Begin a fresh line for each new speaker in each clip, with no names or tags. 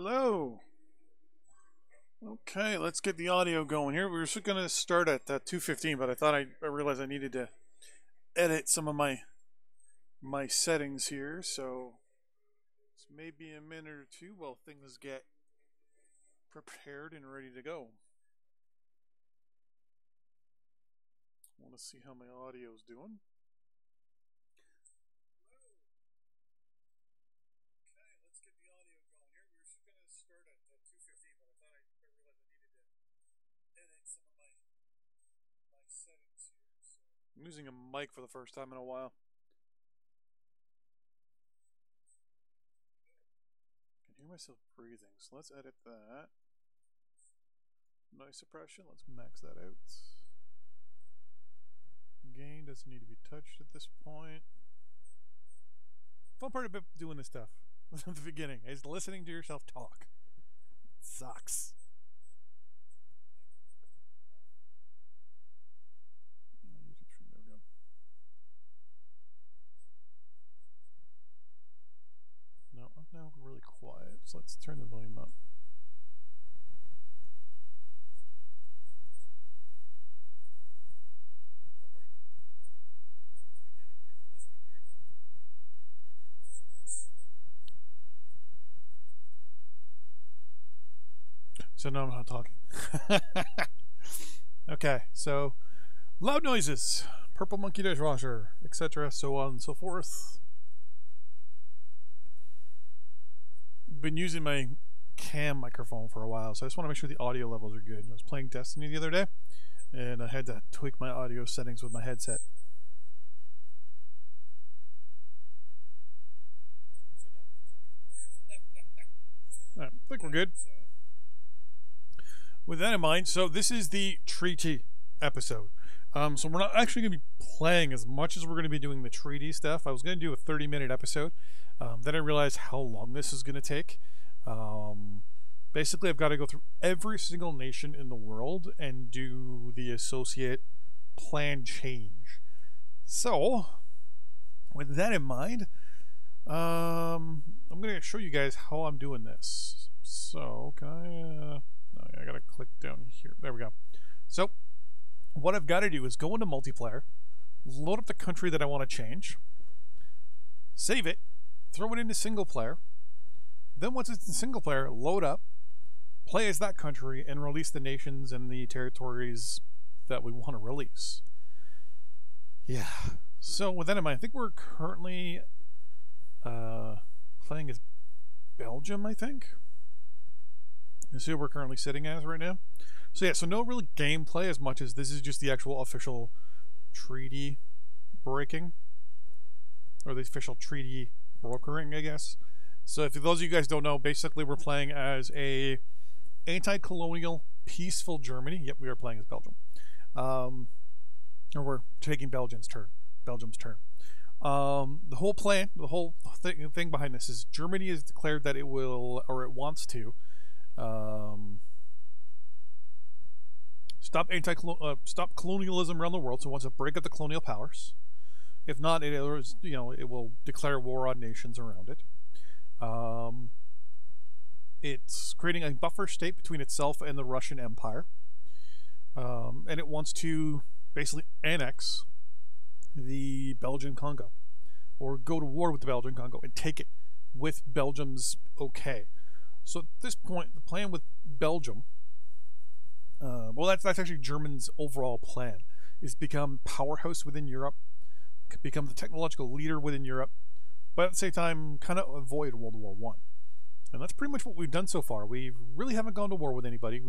Hello. Okay, let's get the audio going here. We were just going to start at 2:15, but I realized I needed to edit some of my settings here, so it's maybe a minute or two while things get prepared and ready to go. I want to see how my audio is doing. I'm using a mic for the first time in a while. I can hear myself breathing, so let's edit that. Noise suppression, let's max that out. Gain doesn't need to be touched at this point. Fun part about doing this stuff at the beginning is listening to yourself talk. It sucks. YouTube stream, there we go. No, I'm now really quiet, so let's turn the volume up. So now I'm not talking. Okay, so loud noises, purple monkey dishwasher, etc., so on and so forth. Been using my cam microphone for a while, so I just want to make sure the audio levels are good. I was playing Destiny the other day, and I had to tweak my audio settings with my headset. All right, I think we're good. With that in mind, so this is the treaty episode. So we're not actually going to be playing as much as we're going to be doing the treaty stuff. I was going to do a 30-minute episode. Then I realized how long this is going to take. Basically, I've got to go through every single nation in the world and do the associate plan change. So, with that in mind, I'm going to show you guys how I'm doing this. So, can I... I gotta click down here. There we go. So what I've got to do is go into multiplayer, load up the country that I want to change, save it, throw it into single player. Then once it's in single player, load up, play as that country, and release the nations and the territories that we want to release. Yeah. So with that in mind, I think we're currently playing as Belgium, I think. Let's see what we're currently sitting as right now. So yeah, so no real gameplay as much as this is just the actual official treaty breaking. Or the official treaty brokering, I guess. So if those of you guys don't know, basically we're playing as a anti-colonial, peaceful Germany. Yep, we are playing as Belgium. Or we're taking Belgium's turn. The whole plan, the whole thing behind this is Germany has declared that it will, or it wants to, stop colonialism around the world. So it wants to break up the colonial powers. If not, it will declare war on nations around it. It's creating a buffer state between itself and the Russian Empire, and it wants to basically annex the Belgian Congo, or go to war with the Belgian Congo and take it with Belgium's okay. So at this point, the plan with Belgium, well, that's actually Germany's overall plan, is become powerhouse within Europe, become the technological leader within Europe, but at the same time, kind of avoid World War I. And that's pretty much what we've done so far. We really haven't gone to war with anybody.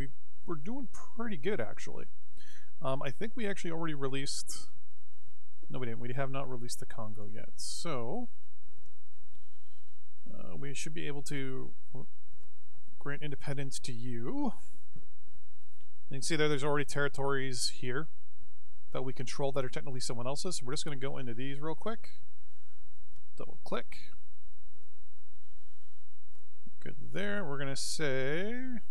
We're doing pretty good, actually. I think we actually already released... No, we didn't. We have not released the Congo yet. So, we should be able to grant independence to you. You can see there's already territories here that we control that are technically someone else's. So we're just going to go into these real quick. Double click. Good there. We're going to say...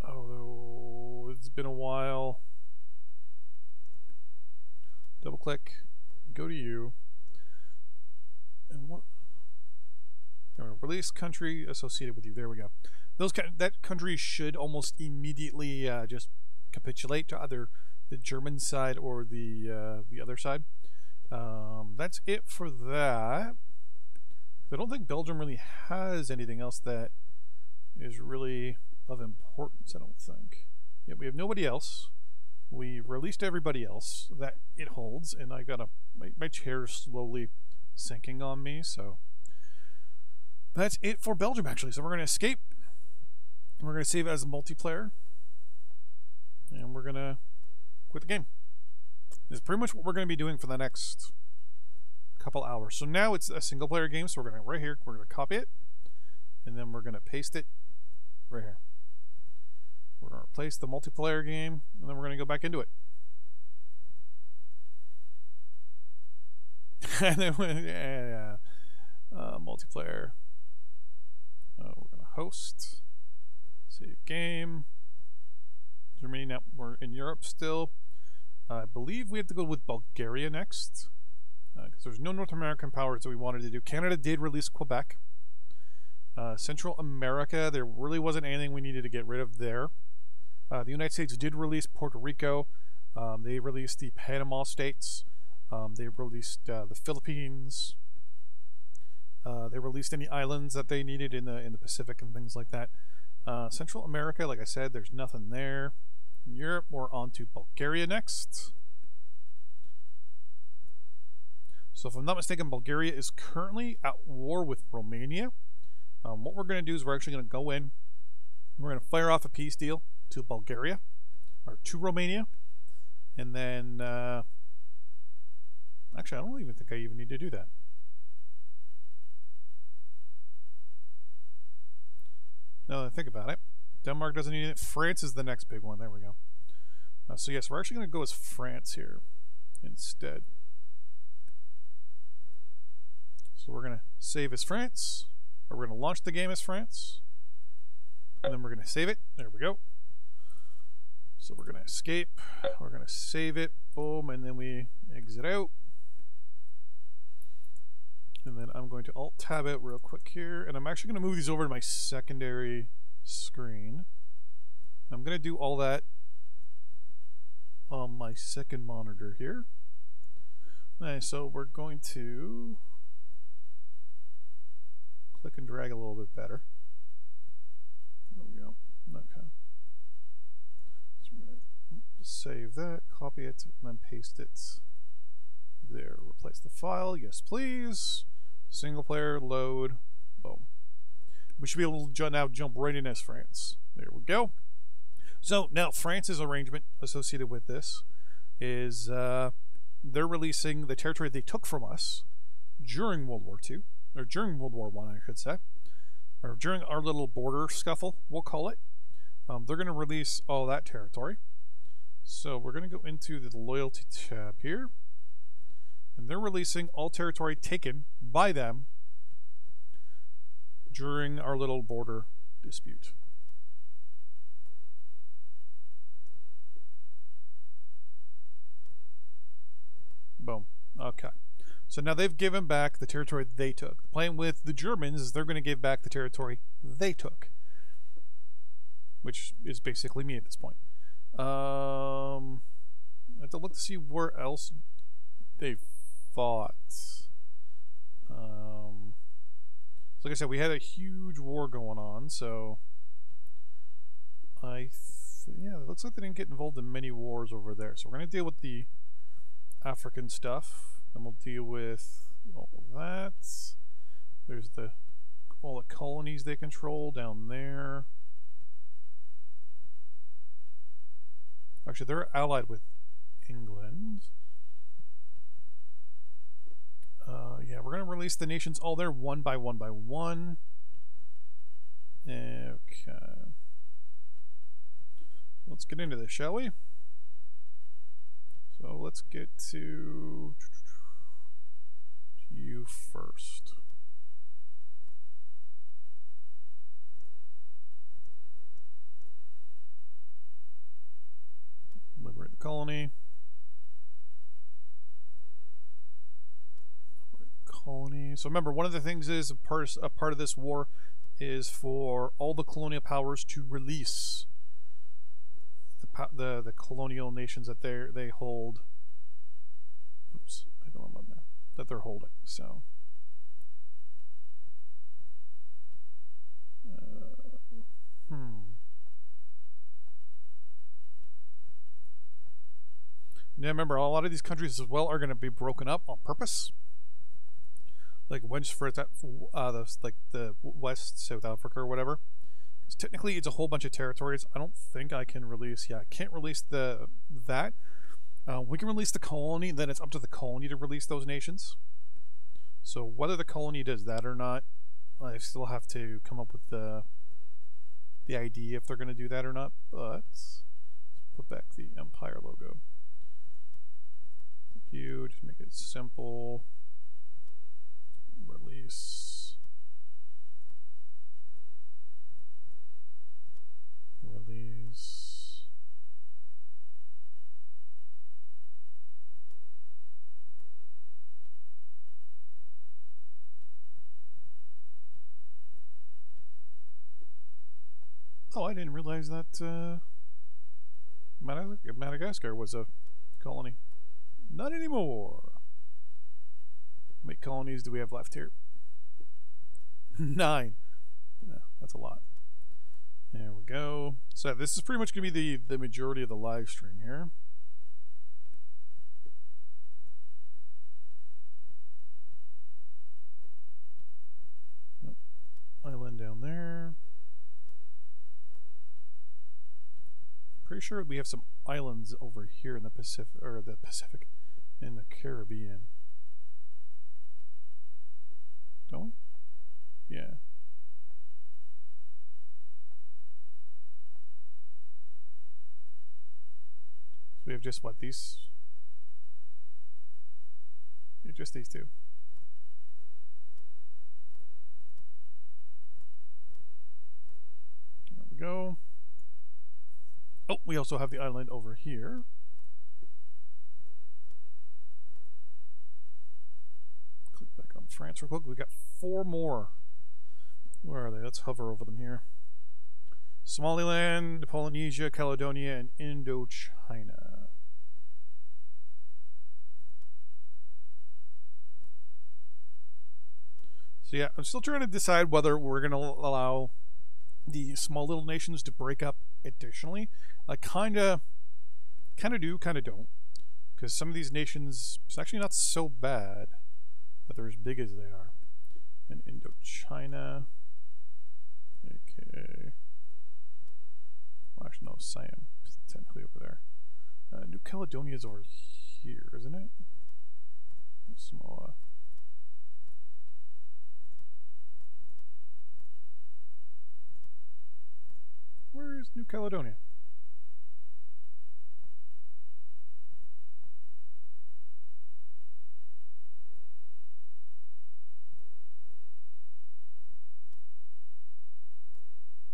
Oh, it's been a while. Double click. Go to you. And what? Release country associated with you. There we go. That country should almost immediately just capitulate to either the German side or the other side. That's it for that. I don't think Belgium really has anything else that is really of importance. I don't think. Yeah, we have nobody else. We released everybody else that it holds, and I got my chair slowly sinking on me. So that's it for Belgium, actually. So we're going to escape. We're going to save it as a multiplayer. And we're going to quit the game. This is pretty much what we're going to be doing for the next couple hours. So now it's a single player game. So we're going to, right here, we're going to copy it. And then we're going to paste it right here. We're going to replace the multiplayer game. And then we're going to go back into it. And then, multiplayer. We're going to host. Save game. Germany, now we're in Europe still. I believe we have to go with Bulgaria next. Because there's no North American powers that we wanted to do. Canada did release Quebec. Central America, there really wasn't anything we needed to get rid of there. The United States did release Puerto Rico. They released the Panama States. They released the Philippines. They released any islands that they needed in the Pacific and things like that. Central America, like I said, there's nothing there. In Europe, we're on to Bulgaria next. So if I'm not mistaken, Bulgaria is currently at war with Romania. What we're going to do is we're actually going to go in. We're going to fire off a peace deal to Bulgaria, or to Romania. And then, actually, I don't even think I even need to do that. Now that I think about it, Denmark doesn't need it. France is the next big one. There we go. So yes, we're actually going to go as France here instead. So we're going to save as France, or we're going to launch the game as France, and then we're going to save it. There we go. So we're going to escape. We're going to save it. Boom, and then we exit out. And then I'm going to Alt-Tab it real quick here. And I'm actually going to move these over to my secondary screen. I'm going to do all that on my second monitor here. Alright, so we're going to click and drag a little bit better. There we go. Okay. So we're going to save that, copy it, and then paste it there. Replace the file. Yes, please. Single player, load, boom. We should be able to now jump right in as France. There we go. So now France's arrangement associated with this is they're releasing the territory they took from us during World War II, or during World War I, I should say, or during our little border scuffle, we'll call it. They're going to release all that territory. So we're going to go into the loyalty tab here. And they're releasing all territory taken by them during our little border dispute. Boom. Okay. So now they've given back the territory they took. The plan with the Germans is they're going to give back the territory they took, which is basically me at this point. I have to look to see where else they've fought. So like I said, we had a huge war going on, so yeah, it looks like they didn't get involved in many wars over there. So we're going to deal with the African stuff, then we'll deal with all of that. There's all the colonies they control down there. Actually, they're allied with England. Yeah, we're going to release the nations all there one by one by one. Okay. Let's get into this, shall we? So let's get to you first. Liberate the colony. Liberate the colony. colony. So remember, one of the things is a part of this war is for all the colonial powers to release the colonial nations that they hold. Oops, I don't know about there. That they're holding. So. Now remember, a lot of these countries as well are going to be broken up on purpose. Like like the West, South Africa, or whatever. Because technically, it's a whole bunch of territories. I don't think I can release. Yeah, I can't release that. We can release the colony. Then it's up to the colony to release those nations. So whether the colony does that or not, I still have to come up with the idea if they're going to do that or not. But let's put back the Empire logo. Click you, just make it simple. Release. Release. Oh, I didn't realize that Madagascar was a colony. Not anymore. How many colonies do we have left here? 9. Yeah, that's a lot. There we go. So this is pretty much going to be the majority of the live stream here. Nope. Island down there. Pretty sure we have some islands over here in the Pacific, in the Caribbean. Don't we? Yeah. So we have just what, these? Yeah, just these two. There we go. Oh, we also have the island over here. Click back on France real quick. We got 4 more. Where are they? Let's hover over them here. Somaliland, Polynesia, Caledonia, and Indochina. So yeah, I'm still trying to decide whether we're going to allow the small little nations to break up additionally. I kind of do, kind of don't, because some of these nations, it's actually not so bad that they're as big as they are. And Indochina, okay. Well, actually, no, Siam is technically over there. New Caledonia is over here, isn't it? Samoa. Where is New Caledonia?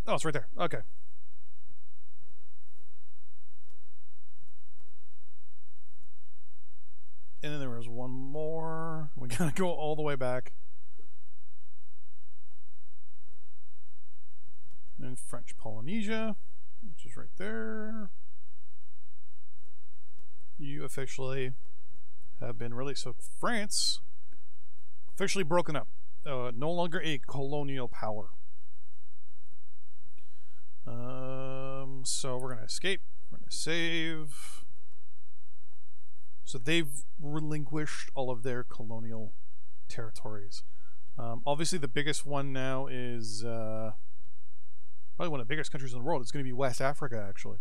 Oh, it's right there. Okay. And then there was one more. We gotta go all the way back. And French Polynesia, which is right there. You officially have been released. So France officially broken up. No longer a colonial power. So we're going to escape. We're going to save. So they've relinquished all of their colonial territories. Obviously, the biggest one now is probably one of the biggest countries in the world. It's going to be West Africa, actually.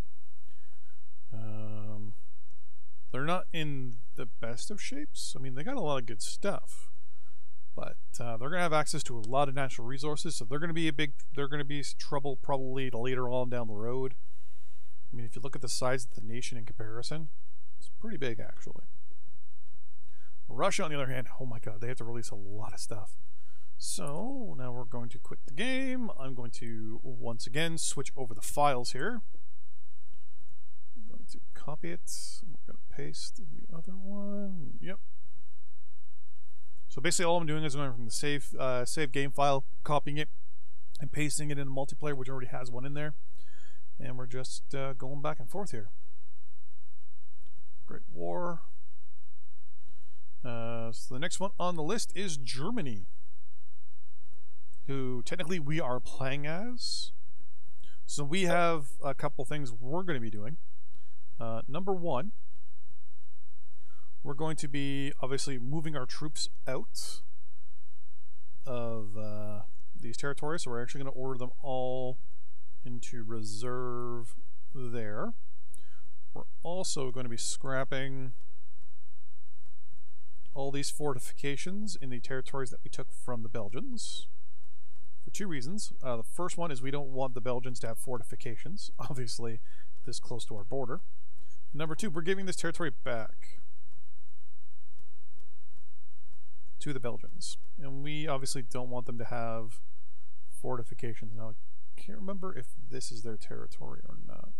They're not in the best of shapes. I mean, they got a lot of good stuff, but they're going to have access to a lot of natural resources. So they're going to be trouble probably later on down the road. I mean, if you look at the size of the nation in comparison, it's pretty big, actually. Russia, on the other hand, oh my god, they have to release a lot of stuff. So now we're going to quit the game. I'm going to once again switch over the files here. I'm going to copy it. We're going to paste the other one. Yep. So basically all I'm doing is going from the save game file, copying it, and pasting it in a multiplayer, which already has one in there. And we're just going back and forth here. Great War. So the next one on the list is Germany, who technically we are playing as. So we have a couple things we're going to be doing. Number one, we're going to be obviously moving our troops out of these territories. So we're actually going to order them all into reserve there. We're also going to be scrapping all these fortifications in the territories that we took from the Belgians for two reasons. The first one is we don't want the Belgians to have fortifications, obviously, this close to our border. Number two, we're giving this territory back to the Belgians. And we obviously don't want them to have fortifications. Now, I can't remember if this is their territory or not.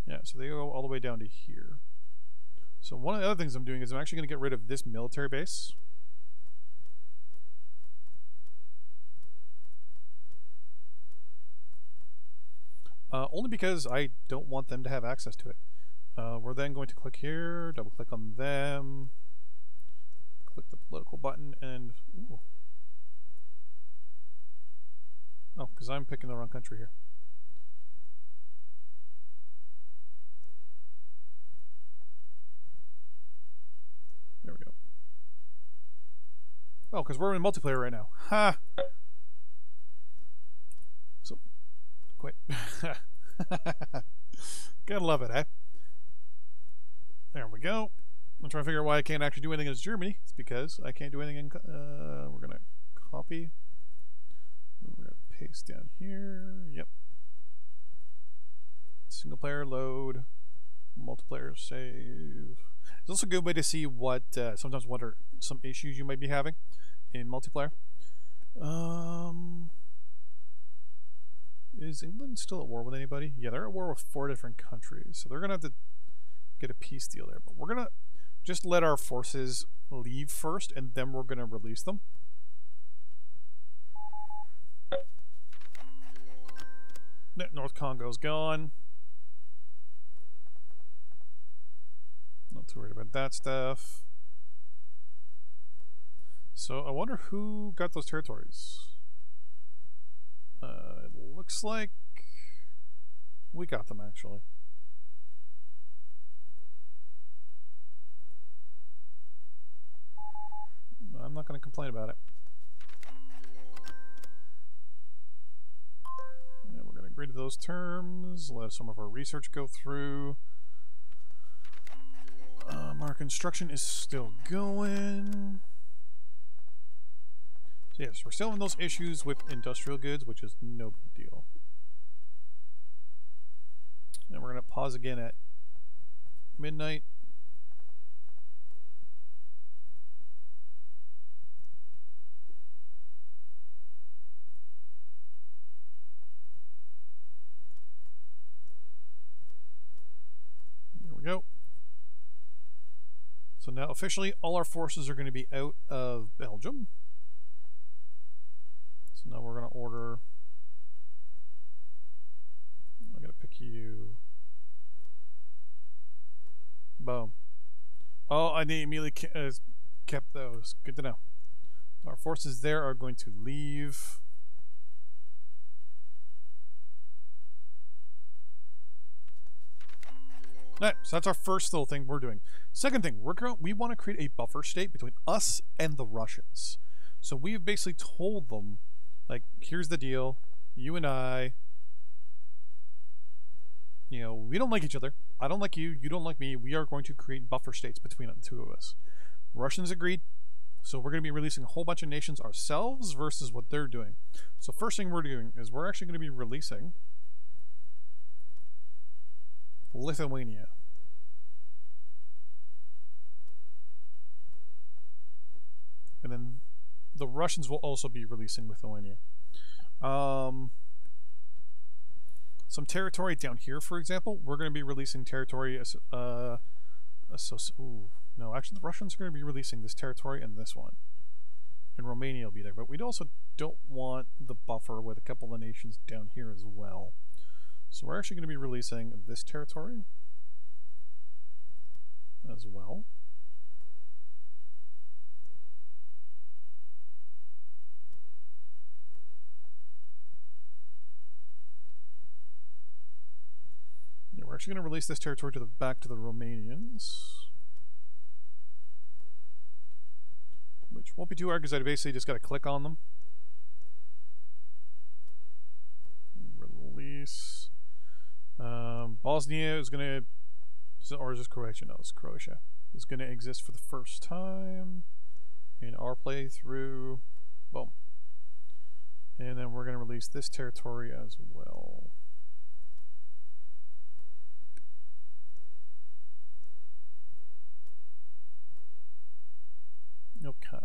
Yeah, so they go all the way down to here. So one of the other things I'm doing is I'm actually going to get rid of this military base. Only because I don't want them to have access to it. We're then going to click here, double click on them, click the political button, and ooh. Oh, because I'm picking the wrong country here. There we go. Oh, because we're in multiplayer right now. Ha! So, quit. Gotta love it, eh? There we go. I'm trying to figure out why I can't actually do anything against Germany. It's because I can't do anything in... we're going to copy. Then we're going to paste down here. Yep. Single player load. Multiplayer save. It's also a good way to see what... sometimes what are some issues you might be having in multiplayer. Is England still at war with anybody? Yeah, they're at war with 4 different countries. So they're going to have to get a peace deal there. But we're going to just let our forces leave first, and then we're going to release them. North Congo's gone. Not too worried about that stuff. So I wonder who got those territories. It looks like we got them, actually. I'm not going to complain about it. And we're going to agree to those terms. Let some of our research go through. Our construction is still going. So yes, we're still having those issues with industrial goods, which is no big deal. And we're going to pause again at midnight. There we go. So now officially all our forces are going to be out of Belgium. So now we're going to order... I'm going to pick you... Boom. Oh, I immediately kept those. Good to know. Our forces there are going to leave. Alright, so that's our first little thing we're doing. Second thing, we want to create a buffer state between us and the Russians. So we have basically told them, like, here's the deal. You and I, you know, we don't like each other. I don't like you. You don't like me. We are going to create buffer states between the two of us. Russians agreed. So we're going to be releasing a whole bunch of nations ourselves versus what they're doing. So first thing we're doing is we're actually going to be releasing Lithuania. And then the Russians will also be releasing Lithuania. Some territory down here, for example, we're going to be releasing territory as no, actually the Russians are going to be releasing this territory and this one. and Romania will be there. But we also don't want the buffer with a couple of nations down here as well. So we're actually going to be releasing this territory as well. Yeah, we're actually going to release this territory to the back to the Romanians. Which won't be too hard because I basically just got to click on them. And release. Bosnia is going to, or is this Croatia? No, it's Croatia. Is going to exist for the first time in our playthrough. Boom. And then we're going to release this territory as well. Okay.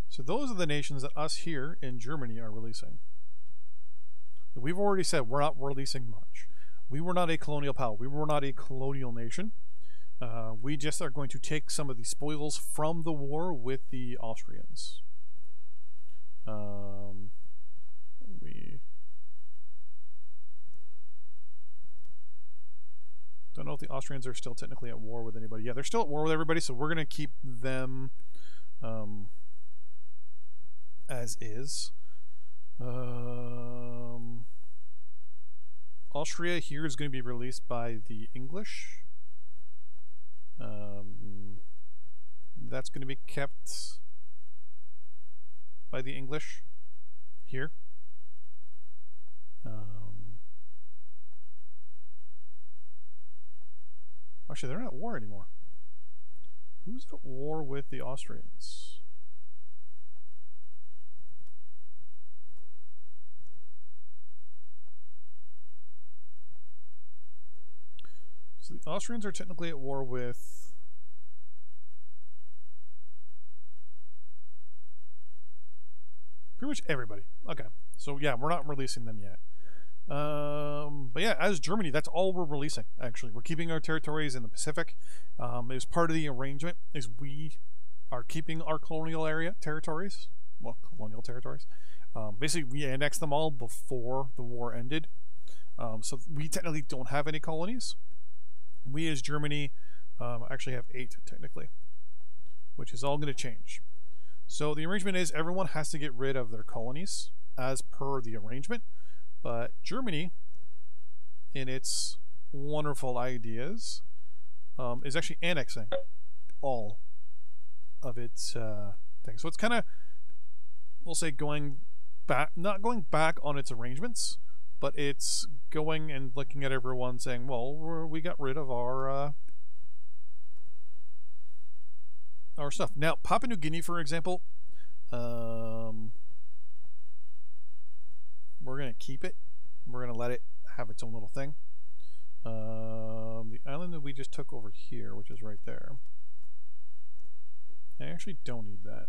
So those are the nations that us here in Germany are releasing. We've already said we're not releasing much. We were not a colonial power. We were not a colonial nation. We just are going to take some of the spoils from the war with the Austrians. We don't know if the Austrians are still technically at war with anybody. Yeah, they're still at war with everybody, so we're going to keep them as is. Austria here is going to be released by the English. That's going to be kept by the English here. Actually, they're not at war anymore. Who's at war with the Austrians? So the Austrians are technically at war with pretty much everybody. Okay, so yeah, we're not releasing them yet. But yeah, as Germany, that's all we're releasing, actually. We're keeping our territories in the Pacific. As part of the arrangement is we are keeping our colonial area territories. Well, colonial territories. Basically, we annexed them all before the war ended. So we technically don't have any colonies. We as Germany actually have 8, technically. Which is all going to change. So the arrangement is everyone has to get rid of their colonies as per the arrangement. But Germany, in its wonderful ideas, is actually annexing all of its things. So it's kind of, we'll say, going back, not going back on its arrangements, but it's going and looking at everyone saying, well, we got rid of our stuff. Now, Papua New Guinea, for example, we're going to keep it. We're going to let it have its own little thing. The island that we just took over here, which is right there, I actually don't need that.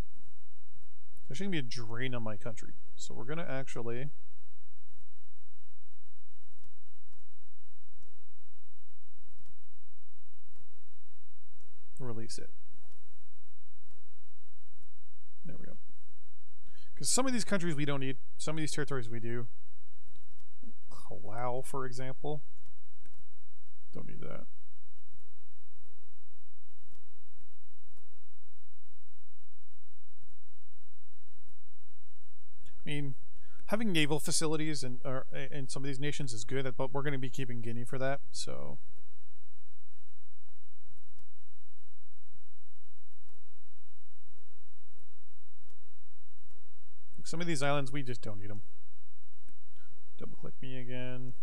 It's actually going to be a drain on my country. So we're going to actually release it. There we go. Because some of these countries we don't need, some of these territories we do. Palau, for example. Don't need that. I mean, having naval facilities in some of these nations is good, but we're going to be keeping Guinea for that, so. Some of these islands, we just don't need them. Double click me again.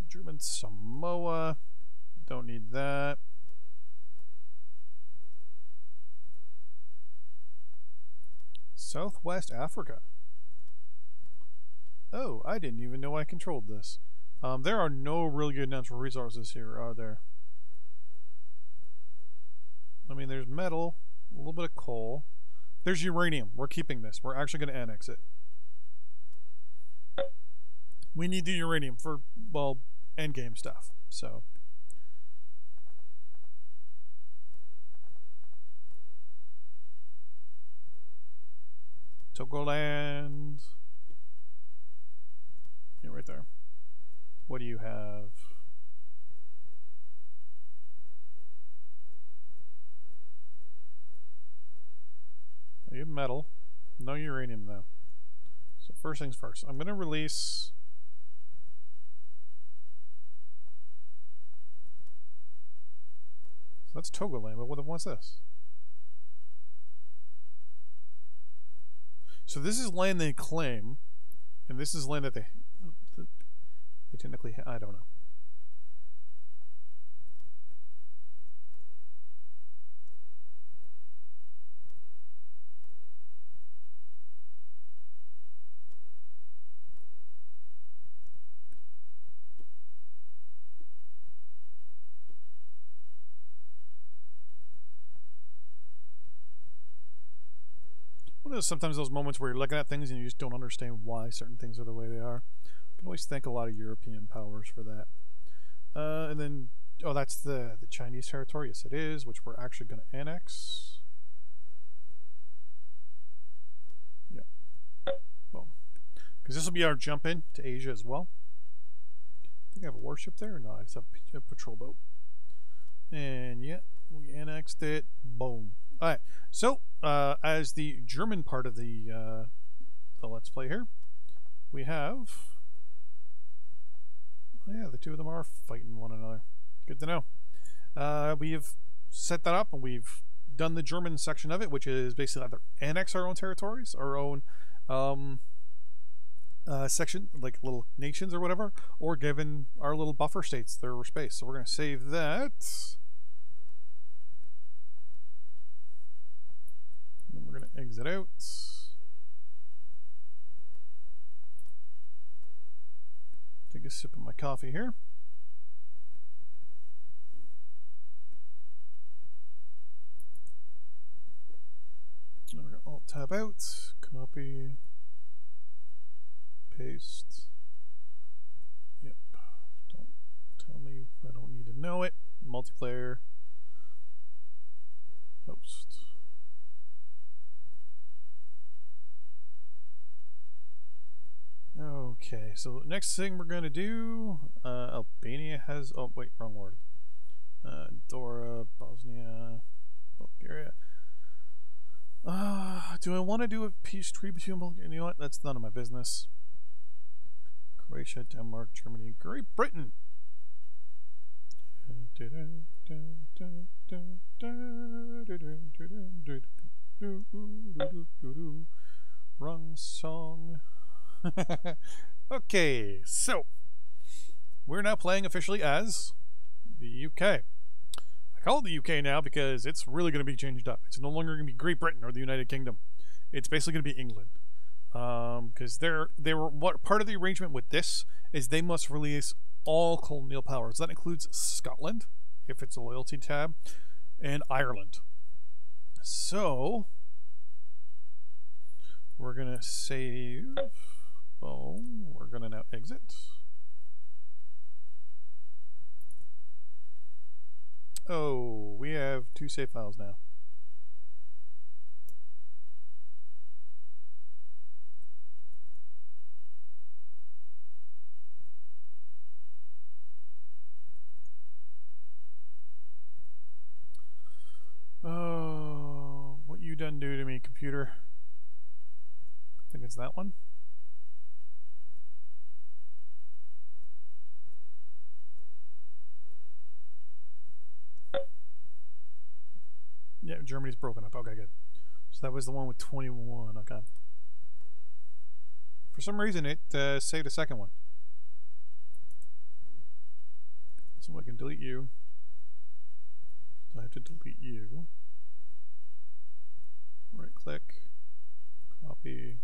German Samoa. Don't need that. Southwest Africa. Oh, I didn't even know I controlled this. There are no really good natural resources here, are there? I mean, there's metal, a little bit of coal. There's uranium. We're keeping this. We're actually going to annex it. We need the uranium for, well, endgame stuff. So. Togoland. Yeah, right there. What do you have? You have metal. No uranium, though. So first things first. I'm going to release... So that's Togoland, but what's this? So this is land they claim, and this is land that they technically... I don't know. Sometimes those moments where you're looking at things and you just don't understand why certain things are the way they are. You can always thank a lot of European powers for that. And then, oh, that's the Chinese territory. Yes, it is, which we're actually going to annex. Yeah. Boom. Because this will be our jump in to Asia as well. I think I have a warship there. No, I just have a patrol boat. And yeah, we annexed it. Boom. All right. So, as the German part of the Let's Play here, we have... Oh yeah, the two of them are fighting one another. Good to know. We have set that up, and we've done the German section of it, which is basically either annex our own territories, our own section, like little nations or whatever, or given our little buffer states their space. So we're going to save that. Then we're going to exit out. Take a sip of my coffee here. We're going to alt tab out, copy, paste. Yep. Don't tell me I don't need to know it. Multiplayer. Host. Okay, so the next thing we're going to do, Albania has, oh wait, wrong word. Dora, Bosnia, Bulgaria. Do I want to do a peace treaty between Bulgaria? You know what? That's none of my business. Croatia, Denmark, Germany, Great Britain. Wrong song. Okay, so we're now playing officially as the UK. I call it the UK now because it's really going to be changed up. It's no longer going to be Great Britain or the United Kingdom. It's basically going to be England. Because they were what part of the arrangement with this is they must release all colonial powers. That includes Scotland, if it's a loyalty tab, and Ireland. So we're gonna save. Boom. We're gonna now exit. Oh, we have 2 save files now. Oh, what you done do to me, computer? I think it's that one. Yeah, Germany's broken up. Okay, good. So that was the one with 21. Okay. For some reason, it saved a second one. So I can delete you. So I have to delete you. Right click, copy,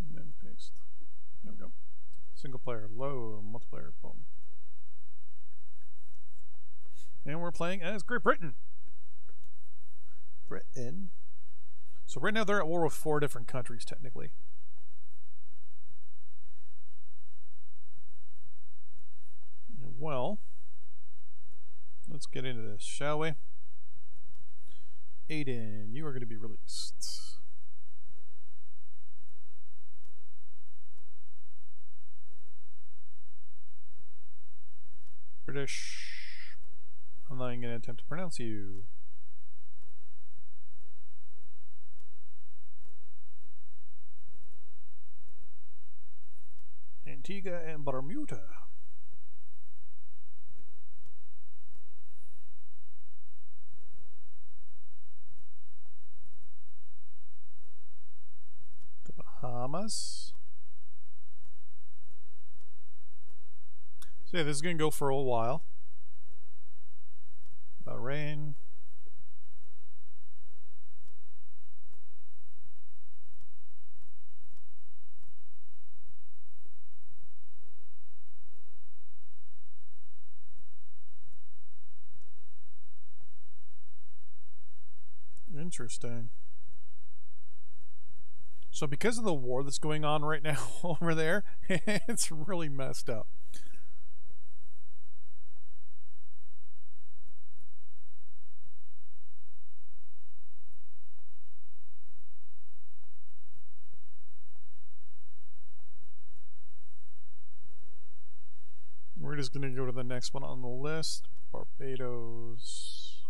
and then paste. There we go. Single player, low, multiplayer, boom. And we're playing as Great Britain. Britain. So right now they're at war with 4 different countries, technically. Well, let's get into this, shall we? Aiden, you are going to be released. British. I'm not even going to attempt to pronounce you. Antigua and Bermuda. The Bahamas. So yeah, this is going to go for a while. Bahrain. Interesting. So because of the war that's going on right now over there, it's really messed up. We're just going to go to the next one on the list. Barbados.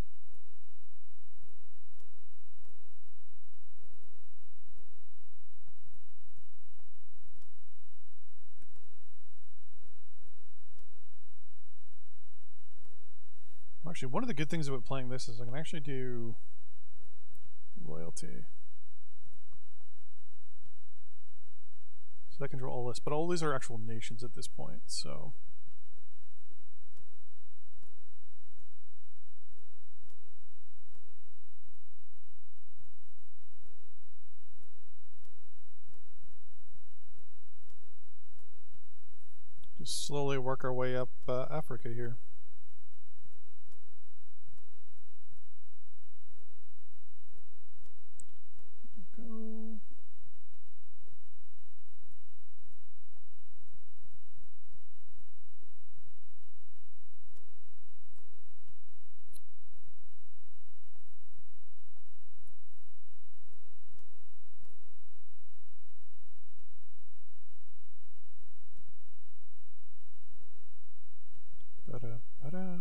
Well, actually, one of the good things about playing this is I can actually do loyalty. So I control all this, but all these are actual nations at this point, so... just slowly work our way up Africa here. Go. Ba-da-ba-da.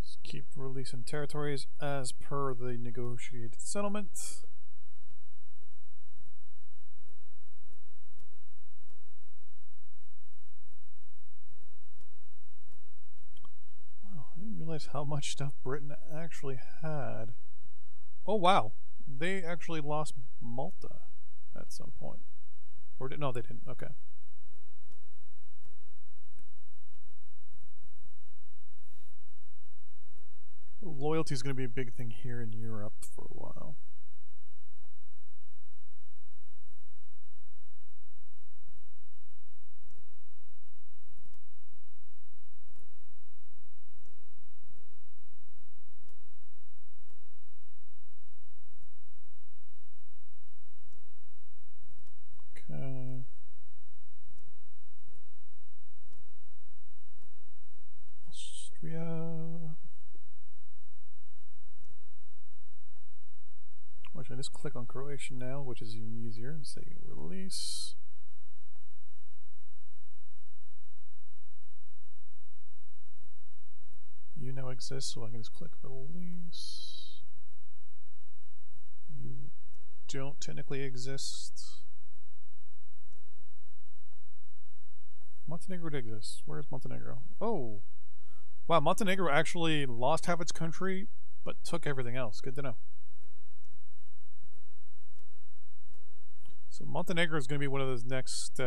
Let's keep releasing territories as per the negotiated settlement. Wow, I didn't realize how much stuff Britain actually had. Oh wow, they actually lost Malta at some point. Or no, they didn't. Okay. Loyalty is going to be a big thing here in Europe for a while. Okay. Austria. Watch, I just click on Croatian now, which is even easier, and say release. You now exist, so I can just click release. You don't technically exist. Montenegro exists. Where's Montenegro? Oh! Wow, Montenegro actually lost half its country, but took everything else. Good to know. So Montenegro is going to be one of those next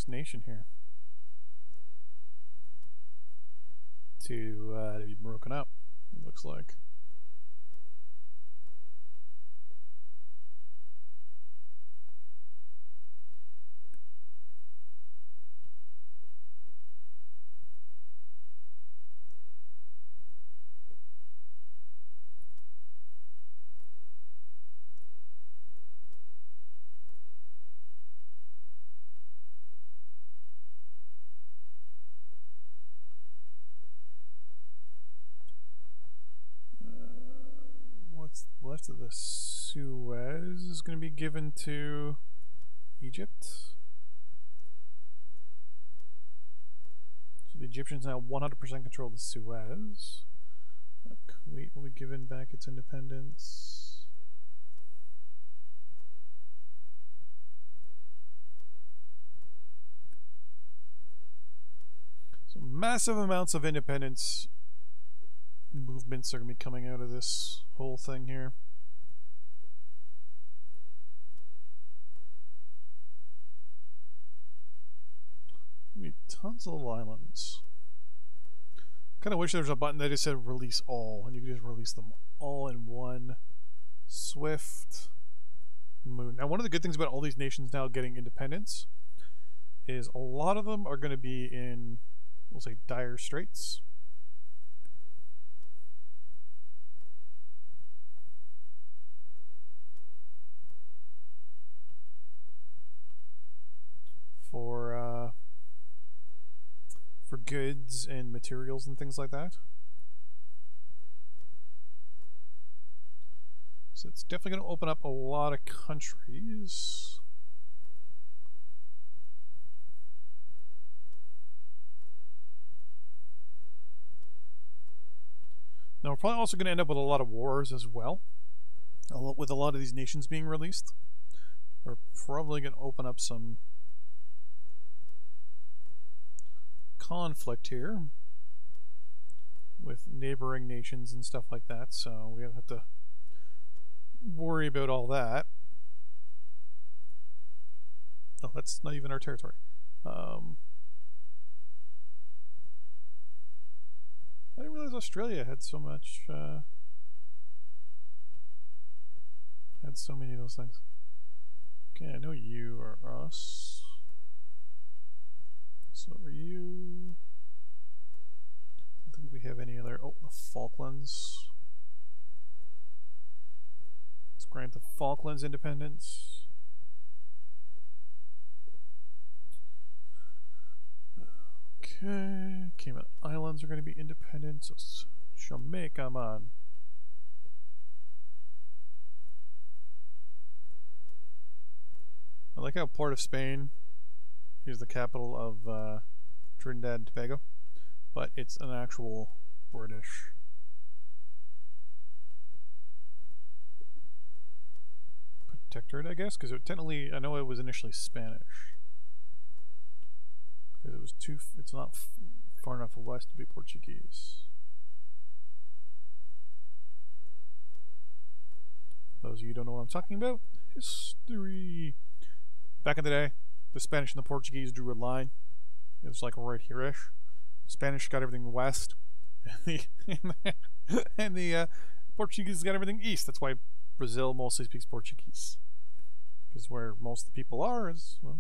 nation here to be broken up, it looks like. rest of the Suez is going to be given to Egypt. So the Egyptians now 100% control the Suez. Kuwait will be given back its independence. So massive amounts of independence movements are going to be coming out of this whole thing here. Tons of islands. Kind of wish there was a button that just said release all, and you could just release them all in one swift move. Now, one of the good things about all these nations now getting independence is a lot of them are going to be in, we'll say, dire straits. For goods and materials and things like that. So it's definitely going to open up a lot of countries. Now we're probably also going to end up with a lot of wars as well. With a lot of these nations being released. We're probably going to open up some conflict here with neighboring nations and stuff like that, so we don't have to worry about all that. Oh, that's not even our territory. I didn't realize Australia had so much had so many of those things. Okay, I know you are us. So are you? I don't think we have any other. Oh, the Falklands. Let's grant the Falklands independence. Okay, Cayman Islands are going to be independent. So Jamaica, man. I like how Port of Spain is the capital of Trinidad and Tobago, but it's an actual British protectorate, I guess, because technically, I know it was initially Spanish, because it was it's not far enough west to be Portuguese. For those of you who don't know what I'm talking about, history. Back in the day, the Spanish and the Portuguese drew a line. It was like right here-ish. Spanish got everything west, and the Portuguese got everything east. That's why Brazil mostly speaks Portuguese, because where most of the people are is, well,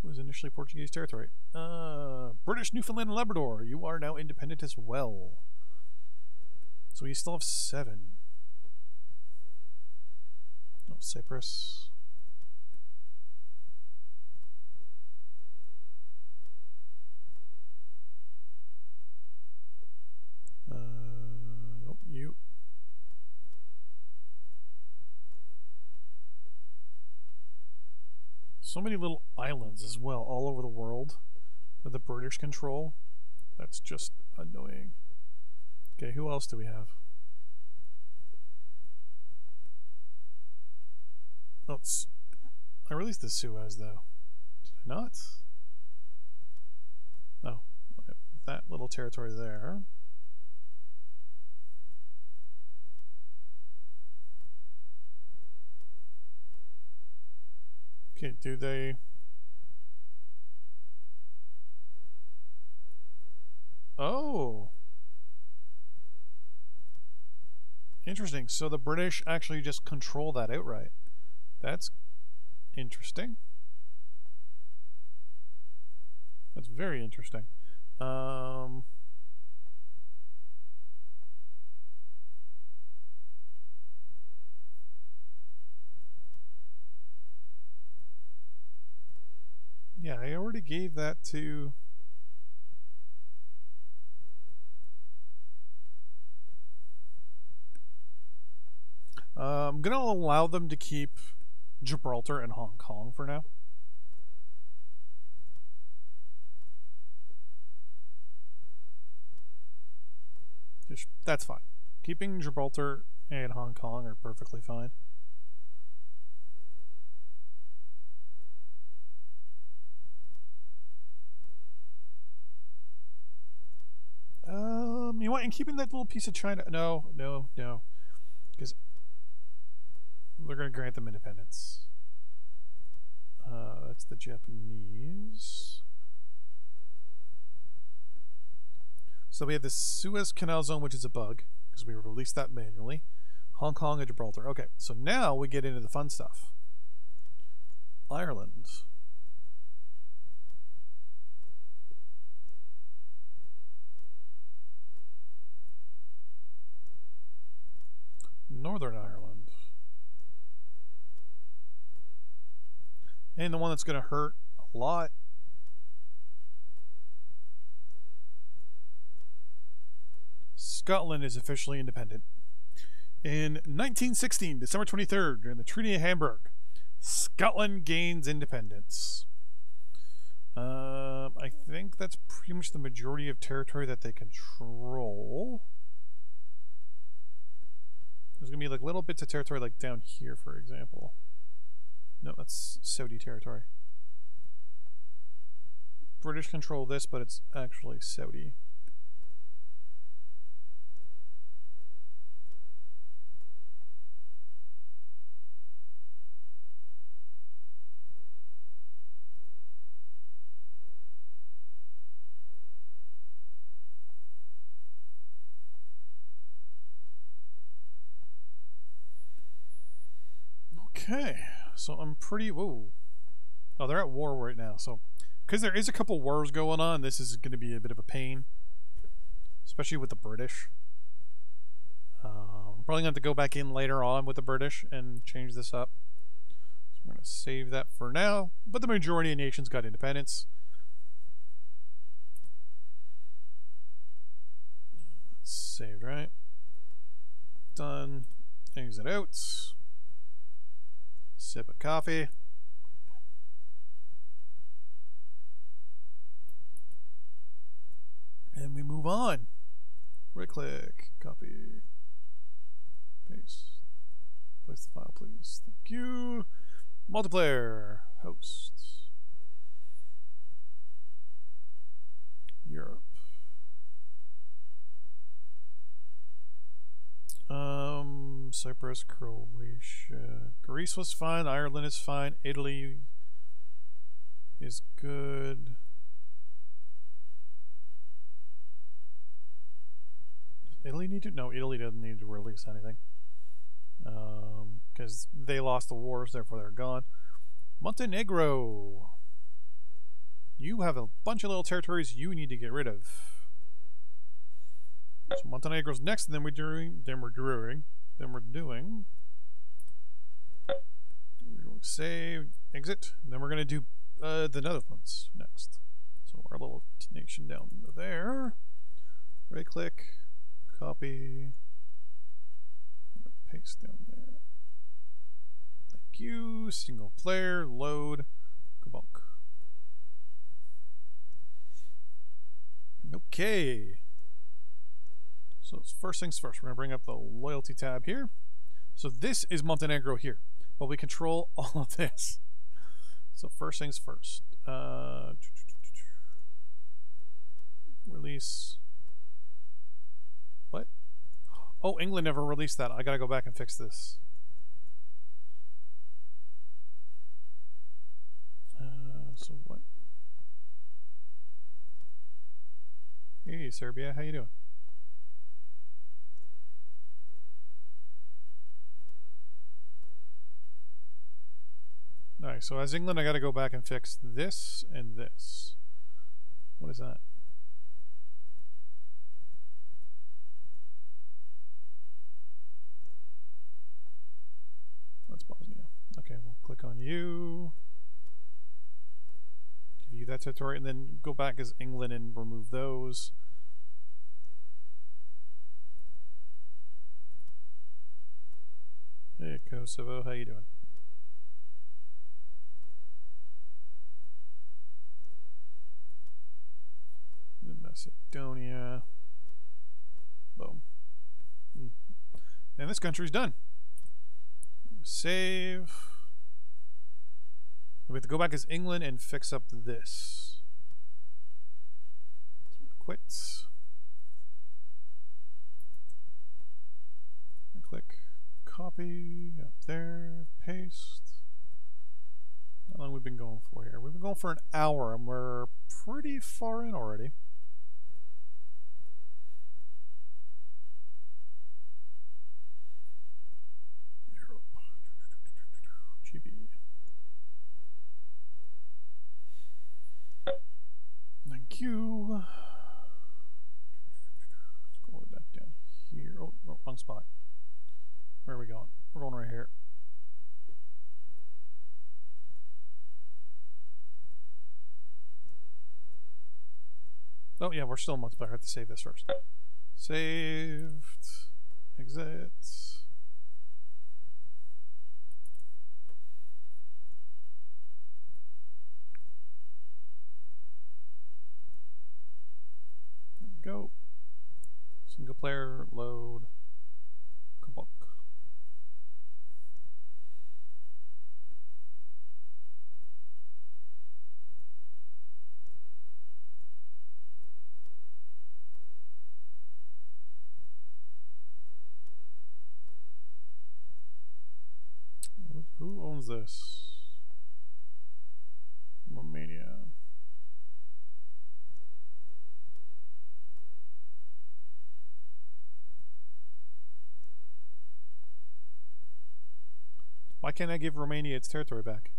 was initially Portuguese territory. British Newfoundland and Labrador, you are now independent as well. So we still have 7. Oh, Cyprus. Oh, you. So many little islands as well all over the world that the British control. That's just annoying. Okay, who else do we have? Oh, I released the Suez though. Did I not? No. I have that little territory there. Okay, do they... Oh! Interesting. So the British actually just control that outright. That's interesting. That's very interesting. Yeah, I already gave that to... I'm going to allow them to keep Gibraltar and Hong Kong for now. That's fine. Keeping Gibraltar and Hong Kong are perfectly fine. You want, and keeping that little piece of China? No, because they're going to grant them independence. That's the Japanese. So we have the Suez Canal Zone, which is a bug, because we released that manually. Hong Kong and Gibraltar. Okay, so now we get into the fun stuff. Ireland. Northern Ireland. And the one that's going to hurt a lot. Scotland is officially independent. In 1916, December 23rd, during the Treaty of Hamburg, Scotland gains independence. I think that's pretty much the majority of territory that they control. There's going to be like little bits of territory like down here, for example. No, that's Saudi territory. British control this, but it's actually Saudi. Okay, so I'm pretty... Whoa. Oh, they're at war right now, so... Because there is a couple wars going on, this is going to be a bit of a pain. Especially with the British. I'm probably going to have to go back in later on with the British and change this up. So I'm going to save that for now. But the majority of nations got independence. That's saved, right? Done. Exit out. Sip of coffee. And we move on. Right click, copy, paste. Place the file, please. Thank you. Multiplayer, host. Europe. Cyprus, Croatia. Greece was fine. Ireland is fine. Italy is good. Italy need to? No, Italy doesn't need to release anything. Because they lost the wars, therefore they're gone. Montenegro. You have a bunch of little territories you need to get rid of. So Montenegro's next, and then we're doing save, exit, and then we're gonna do the Netherlands next. So our little nation down there. Right click, copy, paste down there. Thank you. Single player, load, kabunk. Okay. So first things first, we're going to bring up the loyalty tab here. So this is Montenegro here, but we control all of this. So first things first. Release. What? Oh, England never released that. I got to go back and fix this. So what? Hey, Serbia, how you doing? Alright, so as England, I gotta go back and fix this and this. What is that? That's Bosnia. Okay, we'll click on you. Give you that territory, and then go back as England and remove those. Hey Kosovo, how you doing? Then Macedonia. Boom. And this country's done. Save. We have to go back as England and fix up this. Quit. Click copy up there, paste. How long have we been going for here? We've been going for an hour and we're pretty far in already. Europe. GB. Thank you. Let's go all the way back down here. Oh, no, wrong spot. Where are we going? We're going right here. Oh yeah, we're still in multiplayer. I have to save this first. Saved. Exit. There we go. Single player, load. Kabuk. Who owns this? Romania. Why can't I give Romania its territory back?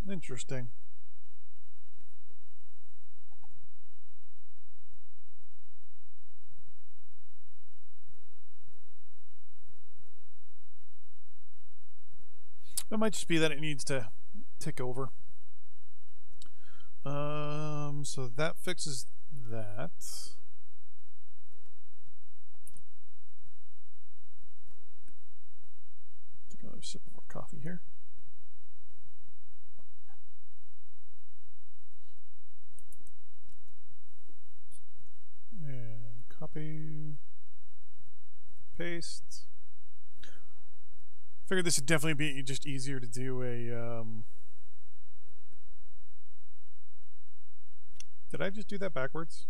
Interesting. It might just be that it needs to tick over. So that fixes that. Take another sip of our coffee here. And copy, paste. Figured this would definitely be just easier to do a. Did I just do that backwards?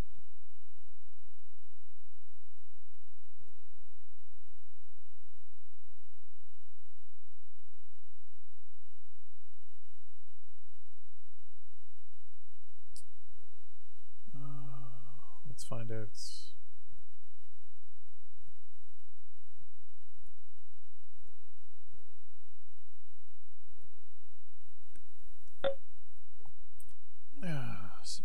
Let's find out. Save.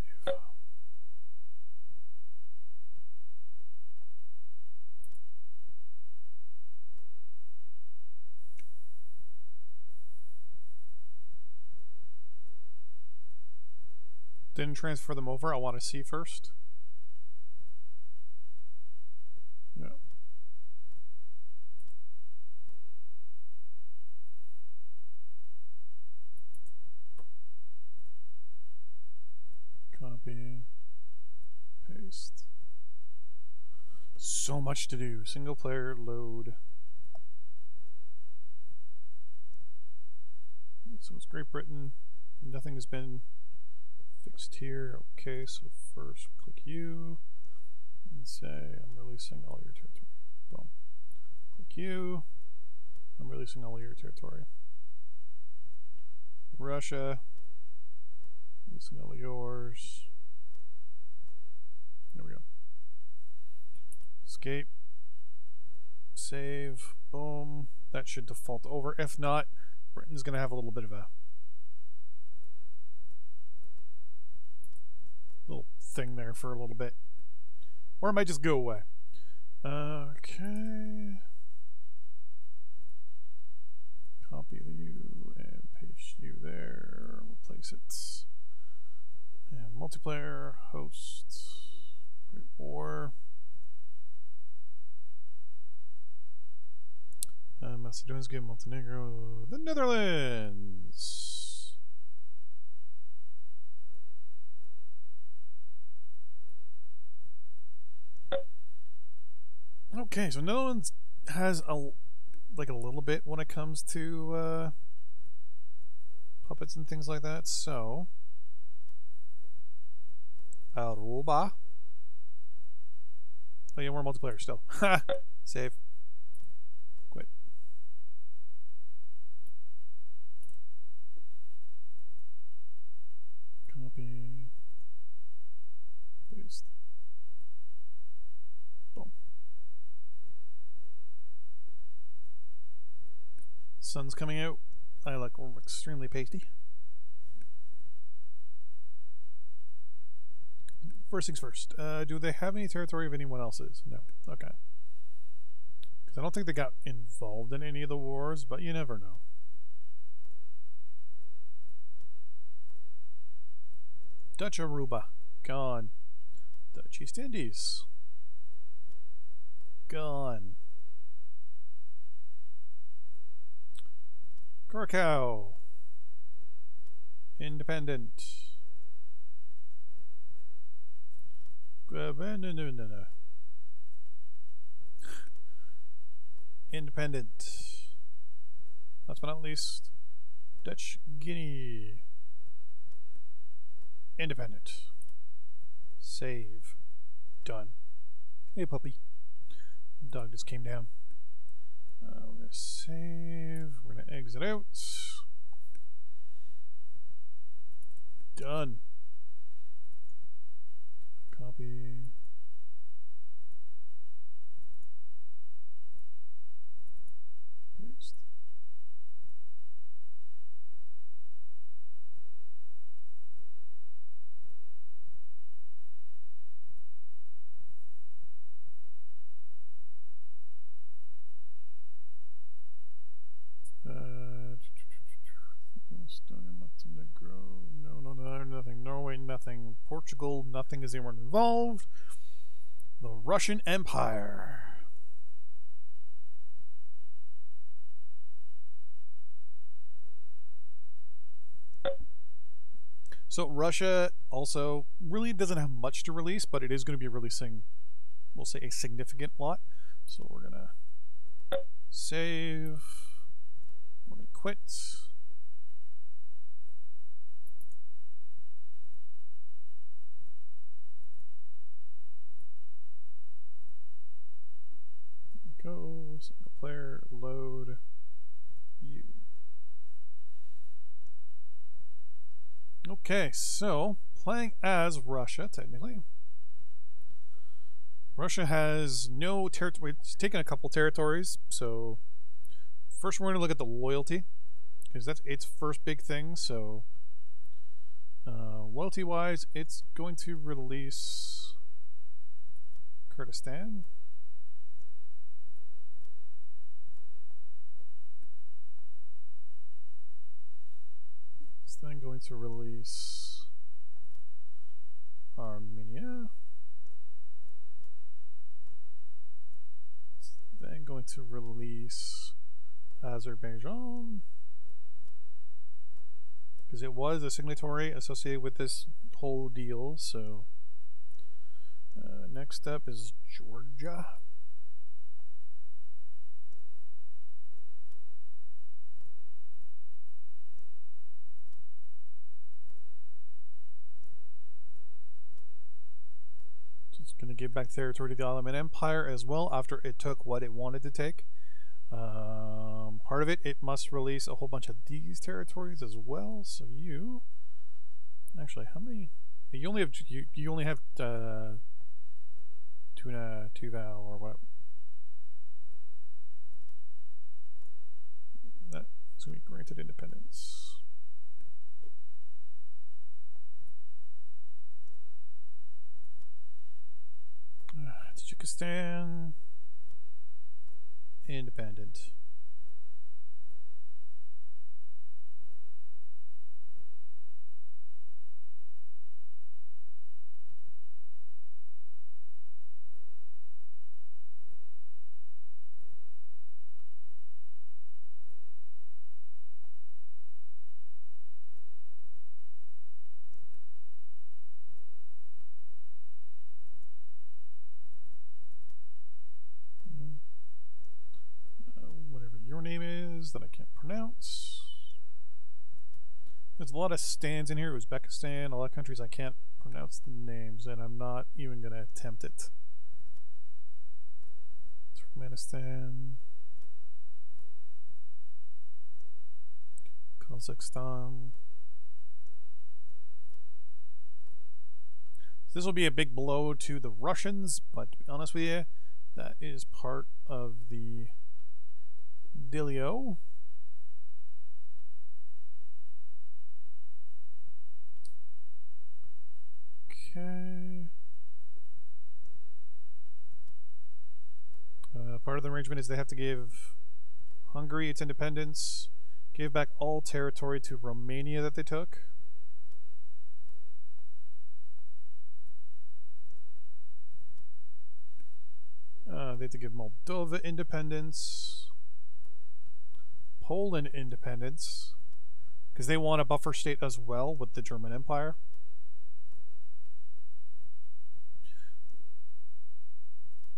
Didn't transfer them over. I want to see first. Yeah. Copy. Paste. So much to do. Single player load. So it's Great Britain. Nothing has been fixed here. Okay, so first click you and say I'm releasing all your territory. Boom. Click you. I'm releasing all your territory. Russia. Releasing all yours. There we go. Escape. Save. Boom. That should default over. If not, Britain's going to have a little bit of a little thing there for a little bit. Or it might just go away. Okay. Copy the U and paste you there. Replace it. And multiplayer, host, Great War. Macedonia's game, Montenegro, the Netherlands. Okay, so Netherlands has a little bit when it comes to puppets and things like that. So Aruba. Oh yeah, we're multiplayer still. Save. Quit. Copy. Paste. Boom. Sun's coming out. I like extremely pasty. First things first. Do they have any territory of anyone else's? No. Okay. Because I don't think they got involved in any of the wars, but you never know. Dutch Aruba. Gone. Dutch East Indies. Gone. Curacao. Independent. Independent. Last but not least, Dutch Guinea. Independent. Save. Done. Hey puppy. Dog just came down. We're going to save. We're going to exit out. Done. Copy. Paste. Estonia, Montenegro. No, nothing. Norway, nothing. Portugal, nothing as they weren't involved. The Russian Empire. So Russia also really doesn't have much to release, but it is going to be releasing, we'll say, a significant lot. So we're going to save. We're going to quit. Go single player load you. Okay, so playing as Russia, technically. Russia has no territory. It's taken a couple territories. So first, we're going to look at the loyalty because that's its first big thing. So loyalty-wise, it's going to release Kurdistan. Then going to release Armenia. Then going to release Azerbaijan, because it was a signatory associated with this whole deal. So next up is Georgia. It's going to give back territory to the Ottoman Empire as well after it took what it wanted to take. Part of it, it must release a whole bunch of these territories as well. So you, actually, how many? You only have Tuva or whatever. That is going to be granted independence. Tajikistan, independent. Whatever your name is that I can't pronounce. There's a lot of stands in here. Uzbekistan, a lot of countries I can't pronounce the names, and I'm not even going to attempt it. Turkmenistan, Kazakhstan. This will be a big blow to the Russians, but to be honest with you, that is part of the dealio. Okay. Part of the arrangement is they have to give Hungary its independence, give back all territory to Romania that they took. They have to give Moldova independence, Poland independence, because they want a buffer state as well with the German Empire.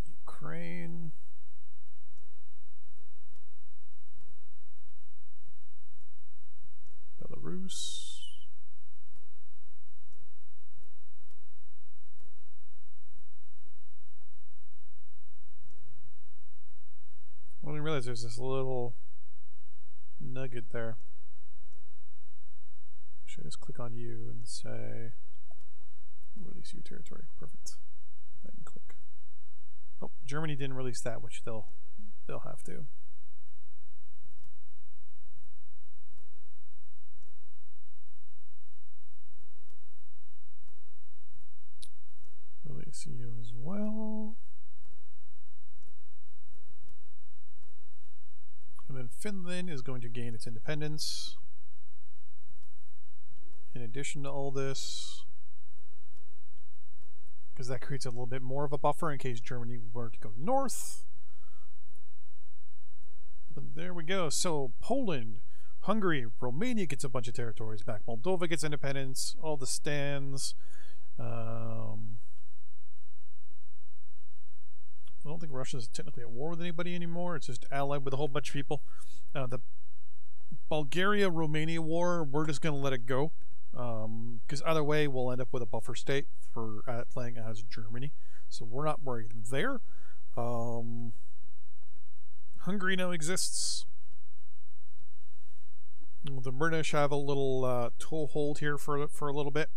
Ukraine. Belarus. I didn't realize there's this little nugget there. Should I just click on you and say release your territory? Perfect. I can click. Oh, Germany didn't release that, which they'll have to. Release you as well. And then Finland is going to gain its independence. In addition to all this, because that creates a little bit more of a buffer in case Germany were to go north. But there we go. So Poland, Hungary, Romania gets a bunch of territories back. Moldova gets independence. All the stands. I don't think Russia's technically at war with anybody anymore. It's just allied with a whole bunch of people. The Bulgaria-Romania war, we're just going to let it go. Because either way, we'll end up with a buffer state for playing as Germany. So we're not worried there. Hungary now exists. The British have a little toehold here for a little bit.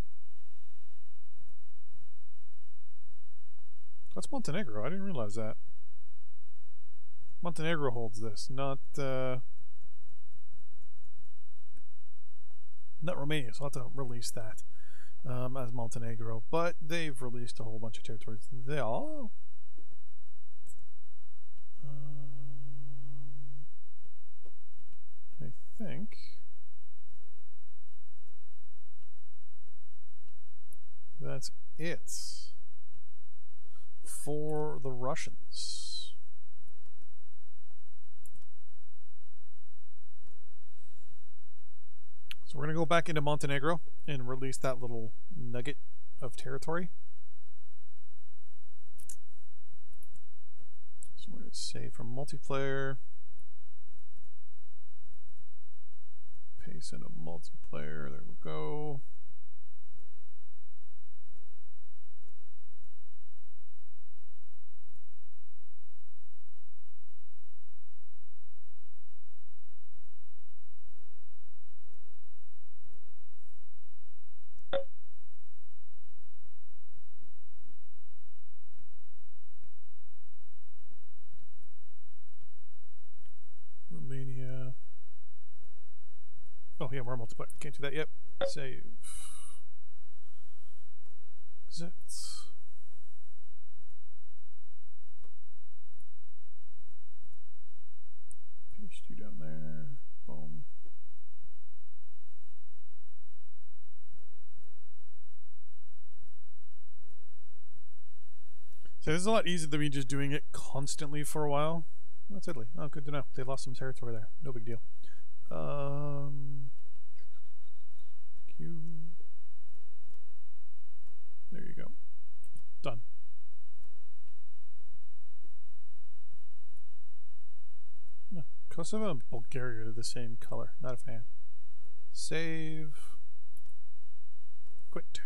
That's Montenegro. I didn't realize that. Montenegro holds this, not Romania. So I'll have to release that as Montenegro. But they've released a whole bunch of territories. They all. I think that's it for the Russians. So we're going to go back into Montenegro and release that little nugget of territory. So we're going to save from multiplayer. Paste into multiplayer. There we go. Oh yeah, we're multiplayer. Can't do that yet. Save. Exit. Paste you down there. Boom. So this is a lot easier than me just doing it constantly for a while. That's Italy. Oh, good to know. They lost some territory there. No big deal. Q. There you go. Done. No, Kosovo and Bulgaria are the same color. Not a fan. Save. Quit.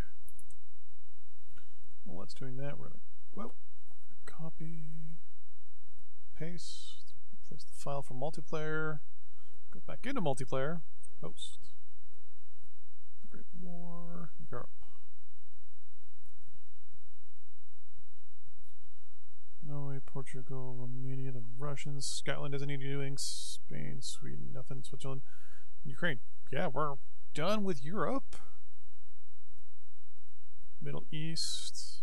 Well, that's doing that. We're gonna copy, paste, place the file for multiplayer. Go back into multiplayer. Host. The Great War. Europe. Norway, Portugal, Romania, the Russians, Scotland doesn't need doing, Spain, Sweden, nothing, Switzerland, Ukraine. Yeah, we're done with Europe. Middle East.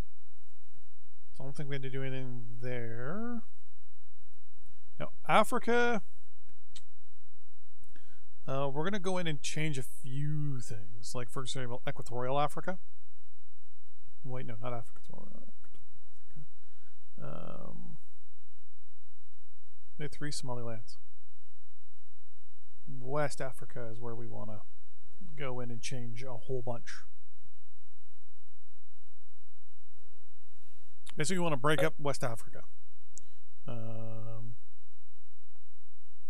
Don't think we had to do anything there. Now, Africa. We're going to go in and change a few things. Like, for example, Equatorial Africa. Wait, no, not Africa. They have 3 Somalilands. West Africa is where we want to go in and change a whole bunch. Basically, we want to break up West Africa.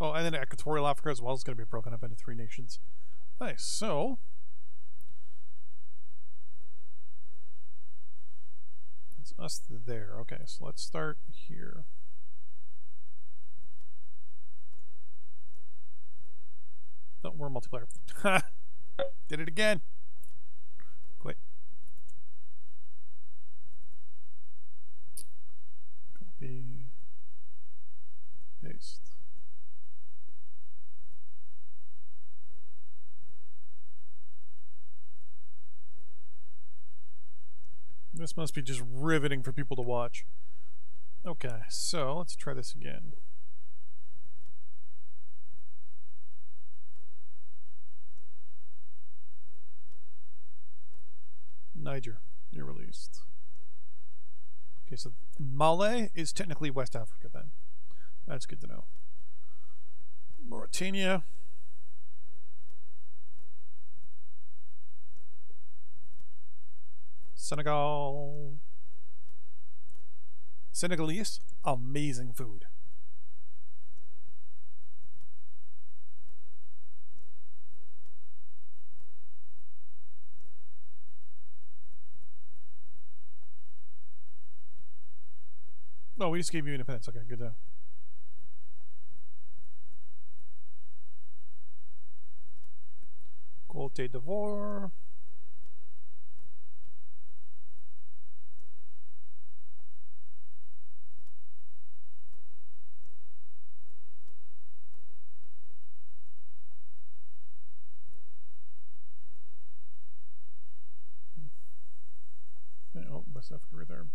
Oh, and then Equatorial Africa as well is going to be broken up into 3 nations. Nice. So, that's us there. Okay, so let's start here. No, we're multiplayer. Did it again. Quit. Copy. Paste. This must be just riveting for people to watch. Okay, so let's try this again. Niger, you're released. Okay, so Mali is technically West Africa then. That's good to know. Mauritania. Senegal. Senegalese, amazing food. Oh, we just gave you independence. Okay, good to know. Côte d'Ivoire. Oh, West Africa right there.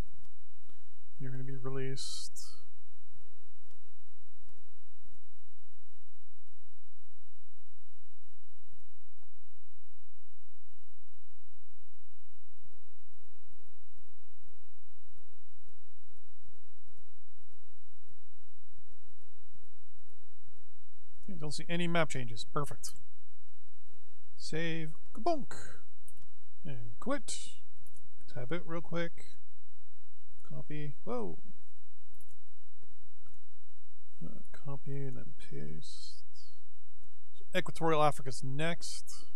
You're going to be released. Yeah, don't see any map changes. Perfect. Save. Kabonk. And quit. Tab it real quick. Copy. Whoa. Copy and then paste. So Equatorial Africa's next.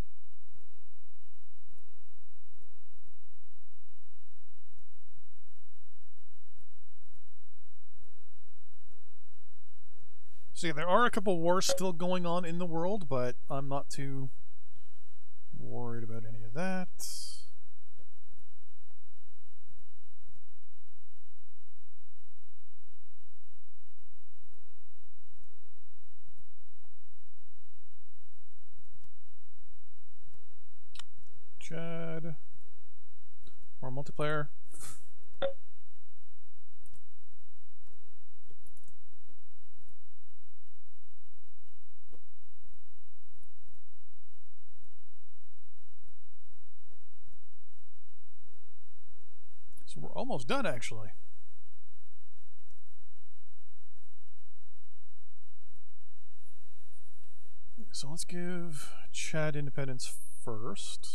So yeah, there are a couple wars still going on in the world, but I'm not too worried about any of that. Chad. More multiplayer. So we're almost done, actually. So let's give Chad independence first.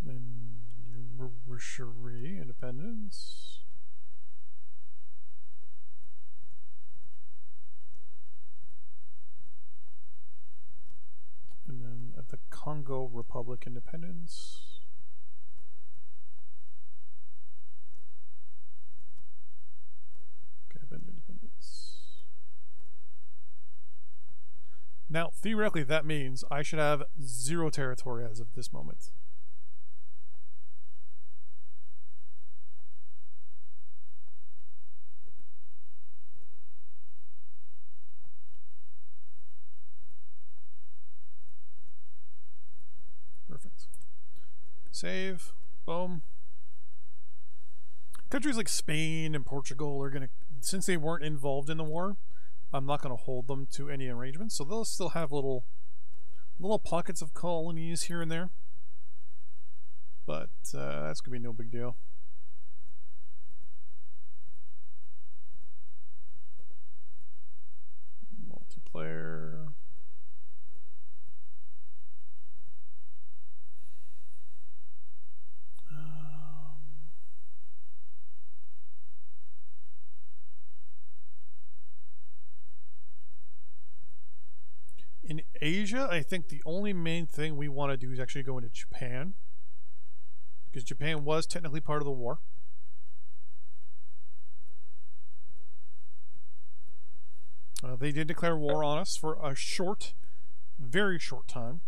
Then your Cherie independence. And then the Congo Republic independence. Gabon independence. Now, theoretically, that means I should have 0 territory as of this moment. Perfect. Save. Boom. Countries like Spain and Portugal are going to, since they weren't involved in the war, I'm not going to hold them to any arrangements. So they'll still have little pockets of colonies here and there. But that's going to be no big deal. Multiplayer. In Asia, I think the only main thing we want to do is actually go into Japan. Because Japan was technically part of the war. They did declare war on us for a short, very short time.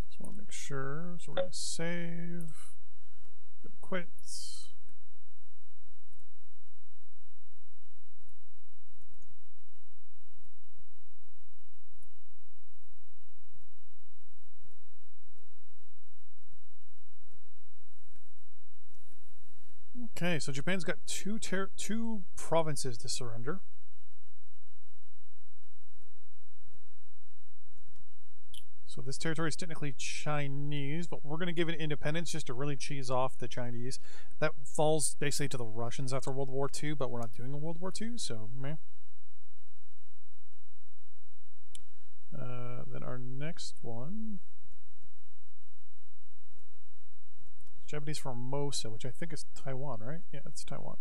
Just want to make sure. So we're going to save. Gonna quit. Okay, so Japan's got two provinces to surrender. So this territory is technically Chinese, but we're going to give it independence just to really cheese off the Chinese. That falls basically to the Russians after World War II, but we're not doing a World War II, so meh. Then our next one is Japanese Formosa, which I think is Taiwan, right? Yeah, it's Taiwan.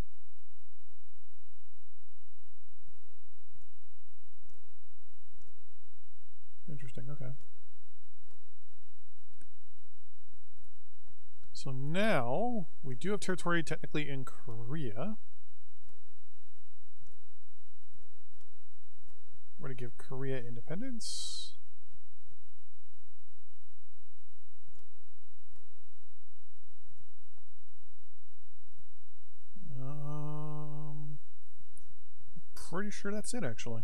Interesting, okay. So now we do have territory technically in Korea. We're going to give Korea independence. Pretty sure that's it, actually.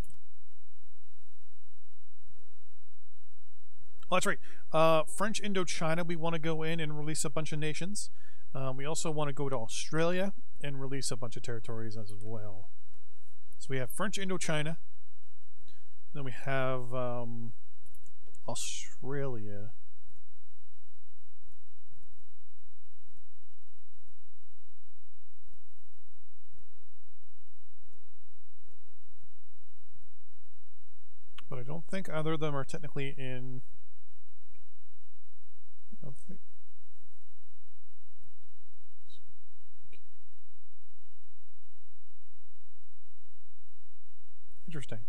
Oh, that's right. French Indochina, we want to go in and release a bunch of nations. We also want to go to Australia and release a bunch of territories as well. So we have French Indochina. Then we have Australia. But I don't think either of them are technically in. I don't think. Interesting.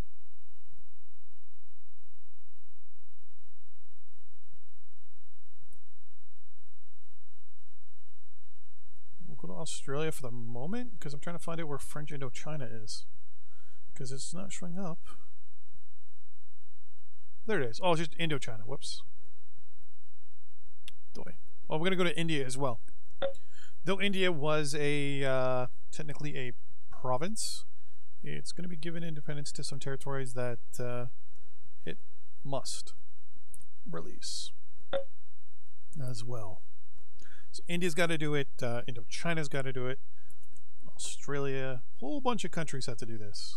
We'll go to Australia for the moment because I'm trying to find out where French Indochina is because it's not showing up. There it is. Oh, it's just Indochina. Whoops. Doy. Oh, we're going to go to India as well. Though India was a technically a province, it's going to be given independence to some territories that it must release as well. So India's got to do it. Indochina's got to do it. Australia, a whole bunch of countries have to do this.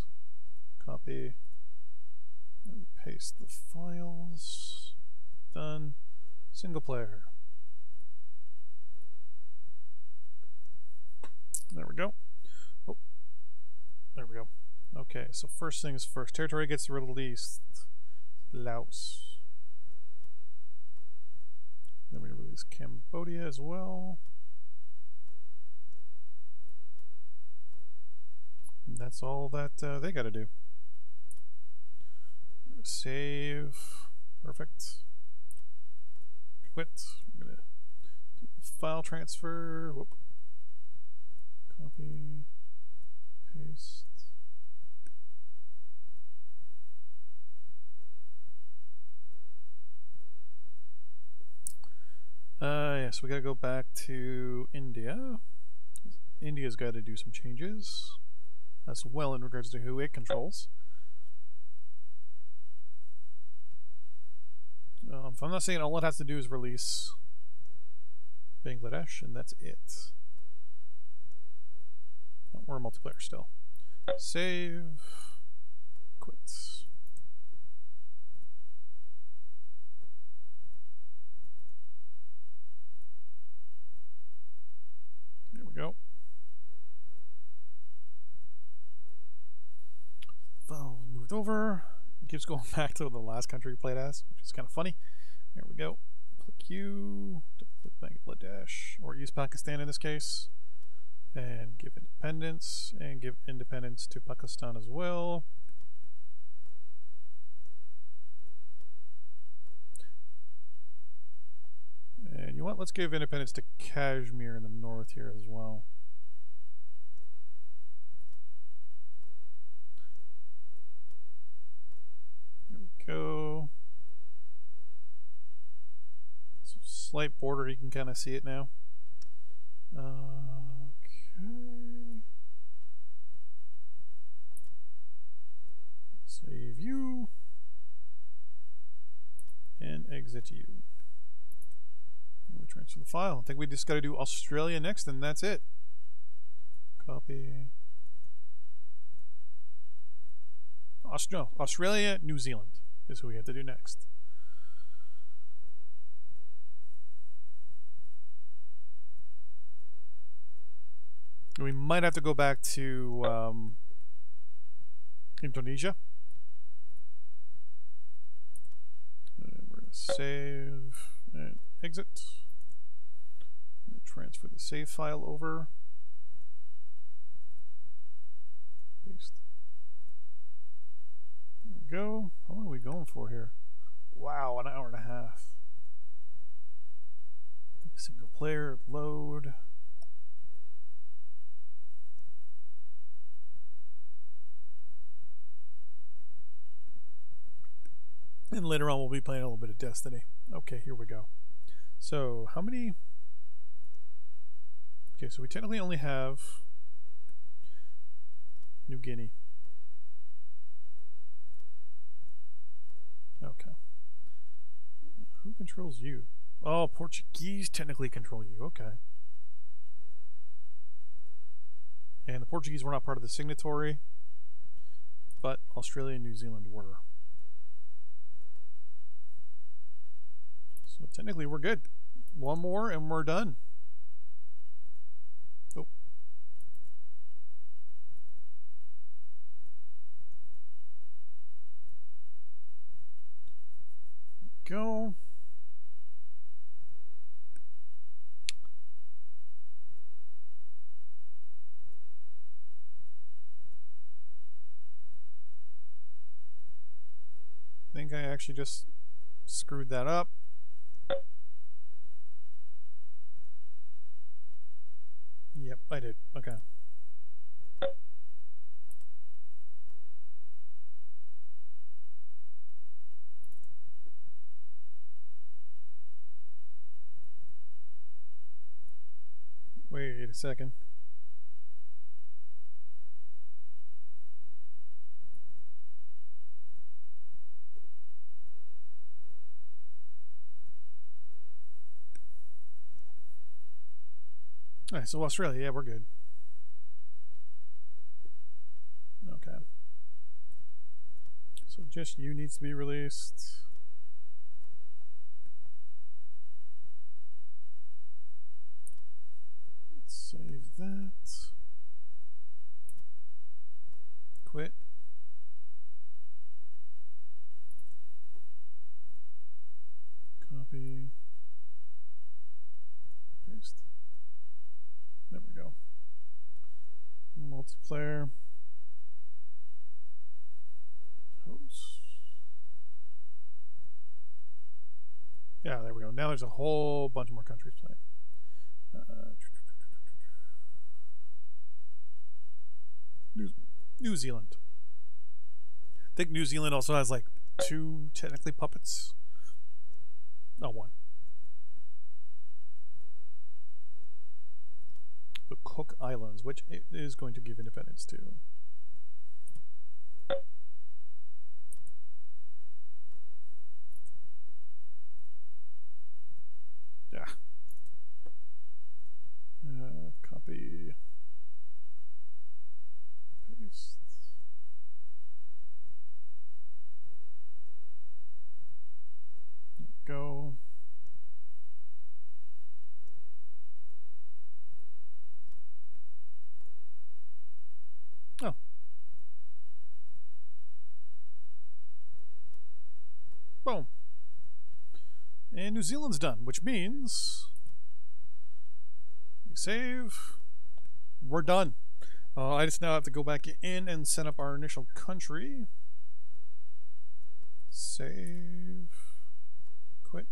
Copy. Let me paste the files. Done. Single player. There we go. Oh, there we go. Okay, so first things first. Territory gets released. Laos. Then we release Cambodia as well. And that's all that they got to do. We're going to save. Perfect. Quit. We're going to do the file transfer. Whoop. Copy. Paste. Yes, we got to go back to India. India's got to do some changes as well in regards to who it controls. If I'm not saying all it has to do is release Bangladesh, and that's it. Oh, we're a multiplayer still. Save. Quit. There we go. File moved over. It keeps going back to the last country we played as, which is kind of funny. There we go. Click U. Click Bangladesh, or use Pakistan in this case. And give independence, and give independence to Pakistan as well. And you know what? Let's give independence to Kashmir in the north here as well. There we go. It's a slight border, you can kind of see it now. Okay. Save you. And exit you. And we transfer the file. I think we just got to do Australia next, and that's it. Copy. Australia, New Zealand is who we have to do next. We might have to go back to Indonesia. And we're going to save and exit. And then transfer the save file over. Paste. There we go. How long are we going for here? Wow, an hour and a half. Single player, load. And later on we'll be playing a little bit of Destiny. Okay, here we go. So how many? Okay, so we technically only have New Guinea. Okay. Who controls you? Oh, Portuguese technically control you. Okay. And the Portuguese were not part of the signatory, but Australia and New Zealand were. So technically we're good. One more and we're done. Oh. There we go. I think I actually just screwed that up. Yep, I did. Okay. a second. Alright, so Australia, yeah, we're good. Okay. So just you needs to be released. Let's save that. Quit. Copy. Paste. There we go. Multiplayer. Host. Yeah, there we go. Now there's a whole bunch more countries playing. New Zealand. I think New Zealand also has like 2 technically puppets. No, 1. The Cook Islands, which it is going to give independence to. Yeah. Copy. Paste. There we go. Oh. Boom. And New Zealand's done, which means we save. We're done. I just now have to go back in and set up our initial country. Save. Quit.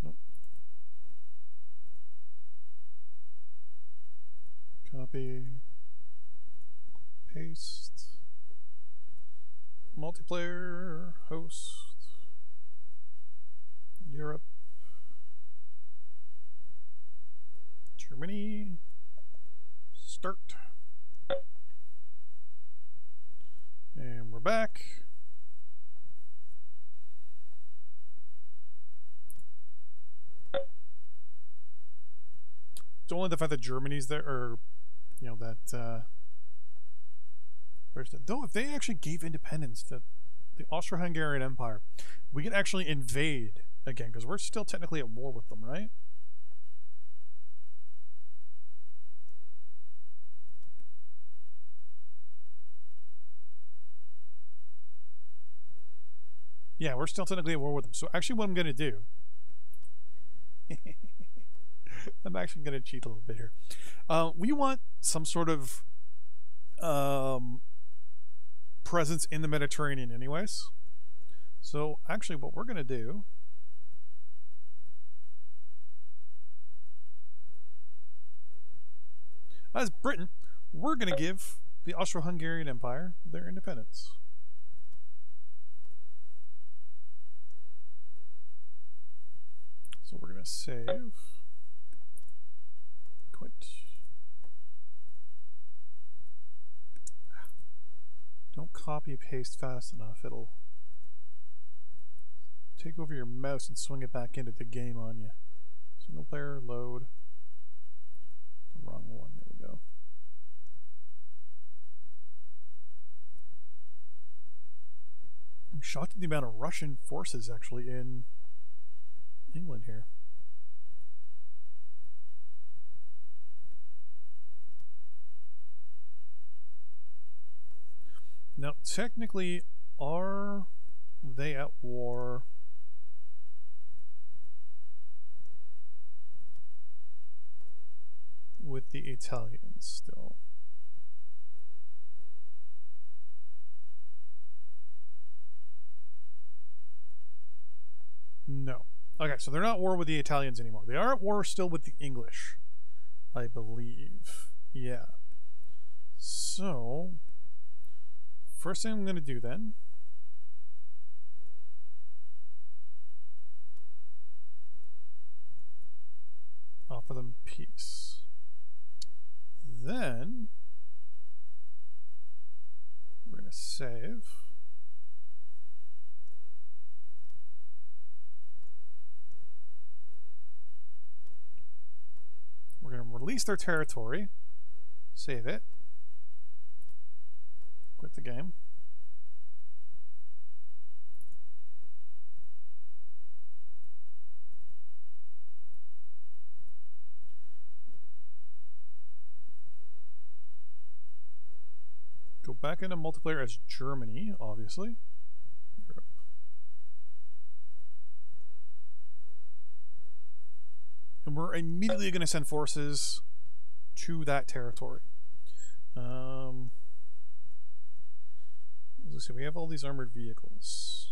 Nope. Copy. Paste. Multiplayer. Host. Europe. Germany. Start. And we're back. It's only the fact that Germany's there, or, you know, that, though if they actually gave independence to the Austro-Hungarian Empire, we could actually invade again, because we're still technically at war with them, right? Yeah, we're still technically at war with them. So actually what I'm going to do, I'm actually going to cheat a little bit here. We want some sort of presence in the Mediterranean anyways. So actually what we're going to do, as Britain, we're going to give the Austro-Hungarian Empire their independence. So we're going to save, quit. Don't copy paste fast enough, it'll take over your mouse and swing it back into the game on you. Single player, load. The wrong one, there we go. I'm shocked at the amount of Russian forces actually in England here. Now, technically, are they at war with the Italians still? No. Okay, so they're not at war with the Italians anymore. They are at war still with the English, I believe. Yeah. So, first thing I'm going to do then offer them peace. Then we're going to save. We're going to release their territory, save it, quit the game. Go back into multiplayer as Germany, obviously. Europe. And we're immediately going to send forces to that territory. Let's see, we have all these armored vehicles.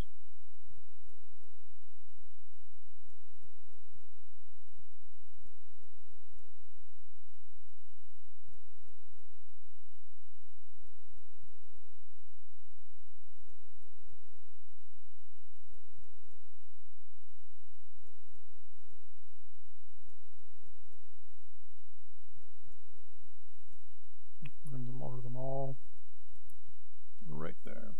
We're going to order them all right there.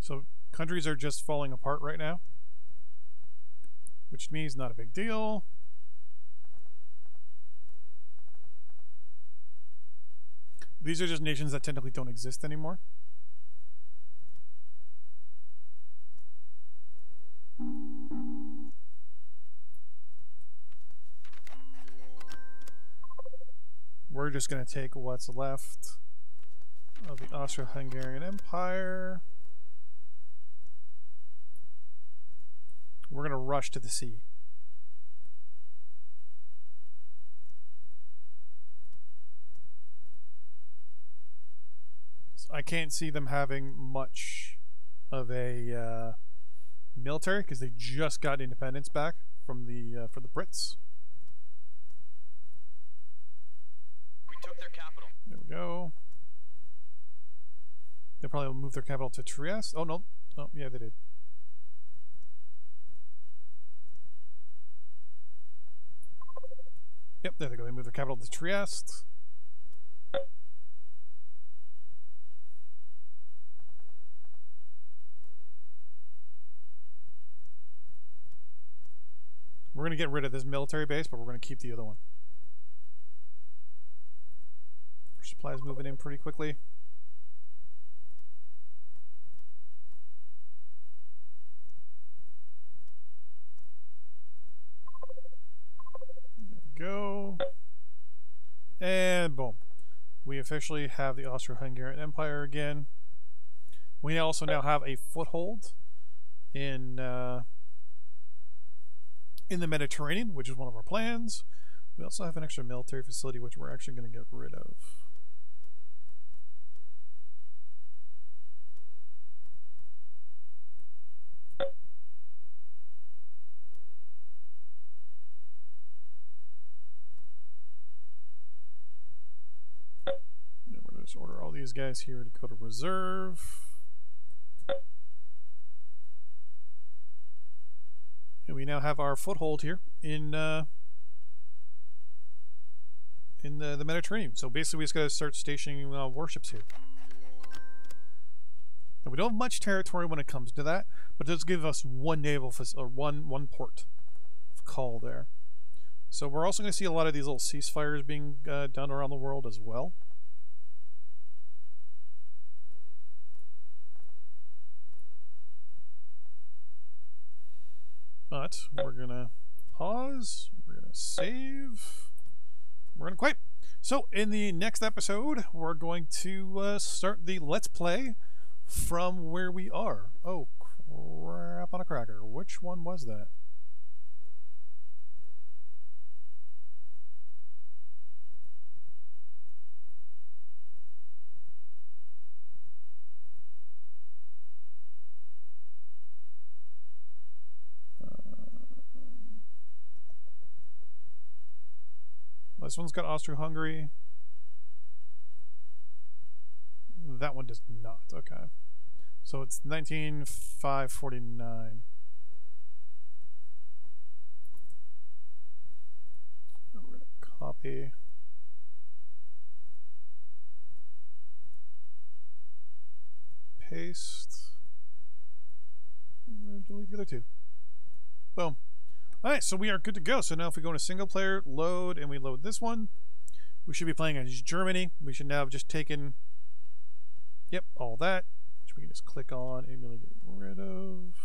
So countries are just falling apart right now, which means not a big deal. These are just nations that technically don't exist anymore. We're just going to take what's left of the Austro-Hungarian Empire. We're going to rush to the sea. So I can't see them having much of a military because they just got independence back from the Brits.
We took their capital.
There we go. They probably will move their capital to Trieste. Oh no, oh yeah, they did. Yep, there they go. They move their capital to Trieste. We're going to get rid of this military base, but we're going to keep the other one. Our supplies moving in pretty quickly. There we go. And boom. We officially have the Austro-Hungarian Empire again. We also now have a foothold in the Mediterranean, which is one of our plans. We also have an extra military facility, which we're actually going to get rid of. Then we're going to just order all these guys here to go to reserve. And we now have our foothold here in the Mediterranean. So basically, we just got to start stationing warships here. Now, we don't have much territory when it comes to that, but it does give us one naval or one port of call there. So we're also going to see a lot of these little ceasefires being done around the world as well. But we're going to pause, we're going to save, we're going to quit. So in the next episode, we're going to start the Let's Play from where we are. Oh, crap on a cracker. Which one was that? This one's got Austro-Hungary. That one does not. Okay. So it's 19,549. We're going to copy. Paste. And we're going to delete the other two. Boom. Alright, so we are good to go. So now if we go into single player, load, and we load this one, we should be playing as Germany. We should now have just taken, yep, all that, which we can just click on and really get rid of.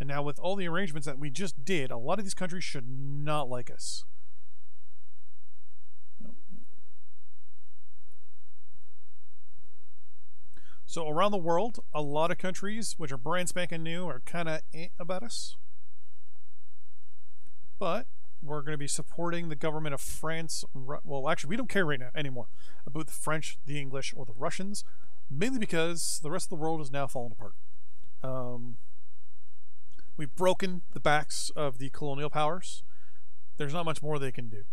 And now with all the arrangements that we just did, a lot of these countries should not like us. So around the world, a lot of countries, which are brand spanking new, are kind of about us. But we're going to be supporting the government of France. Well, actually, we don't care right now anymore about the French, the English, or the Russians, mainly because the rest of the world is now falling apart. We've broken the backs of the colonial powers. There's not much more they can do.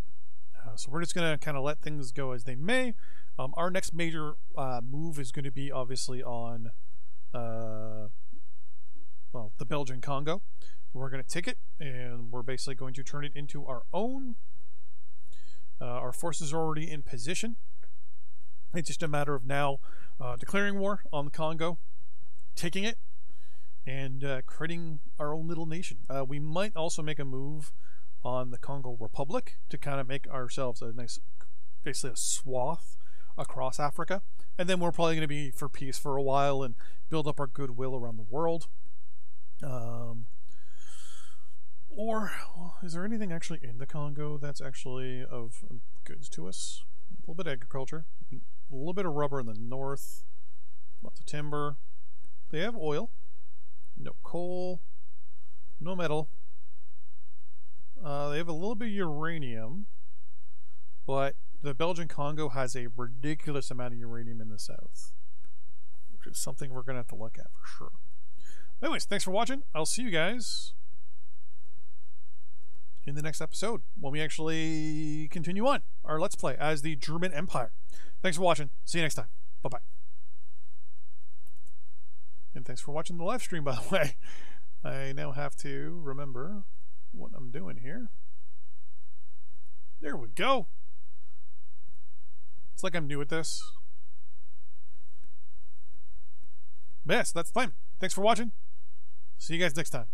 So we're just going to kind of let things go as they may. Our next major move is going to be obviously on well, the Belgian Congo. We're going to take it and we're basically going to turn it into our own. Our forces are already in position. It's just a matter of now declaring war on the Congo, taking it, and creating our own little nation. We might also make a move on the Congo Republic to kind of make ourselves a nice, basically a swath across Africa, and then we're probably going to be for peace for a while and build up our goodwill around the world. Or is there anything actually in the Congo that's actually of goods to us? A little bit of agriculture, a little bit of rubber in the north, lots of timber. They have oil, no coal, no metal. They have a little bit of uranium, but the Belgian Congo has a ridiculous amount of uranium in the south, which is something we're going to have to look at for sure. Anyways, thanks for watching. I'll see you guys in the next episode when we actually continue on our Let's Play as the German Empire. Thanks for watching. See you next time. Bye-bye. And thanks for watching the live stream, by the way. I now have to remember what I'm doing here. There we go. It's like I'm new at this. Yes, that's fine. Thanks for watching. See you guys next time.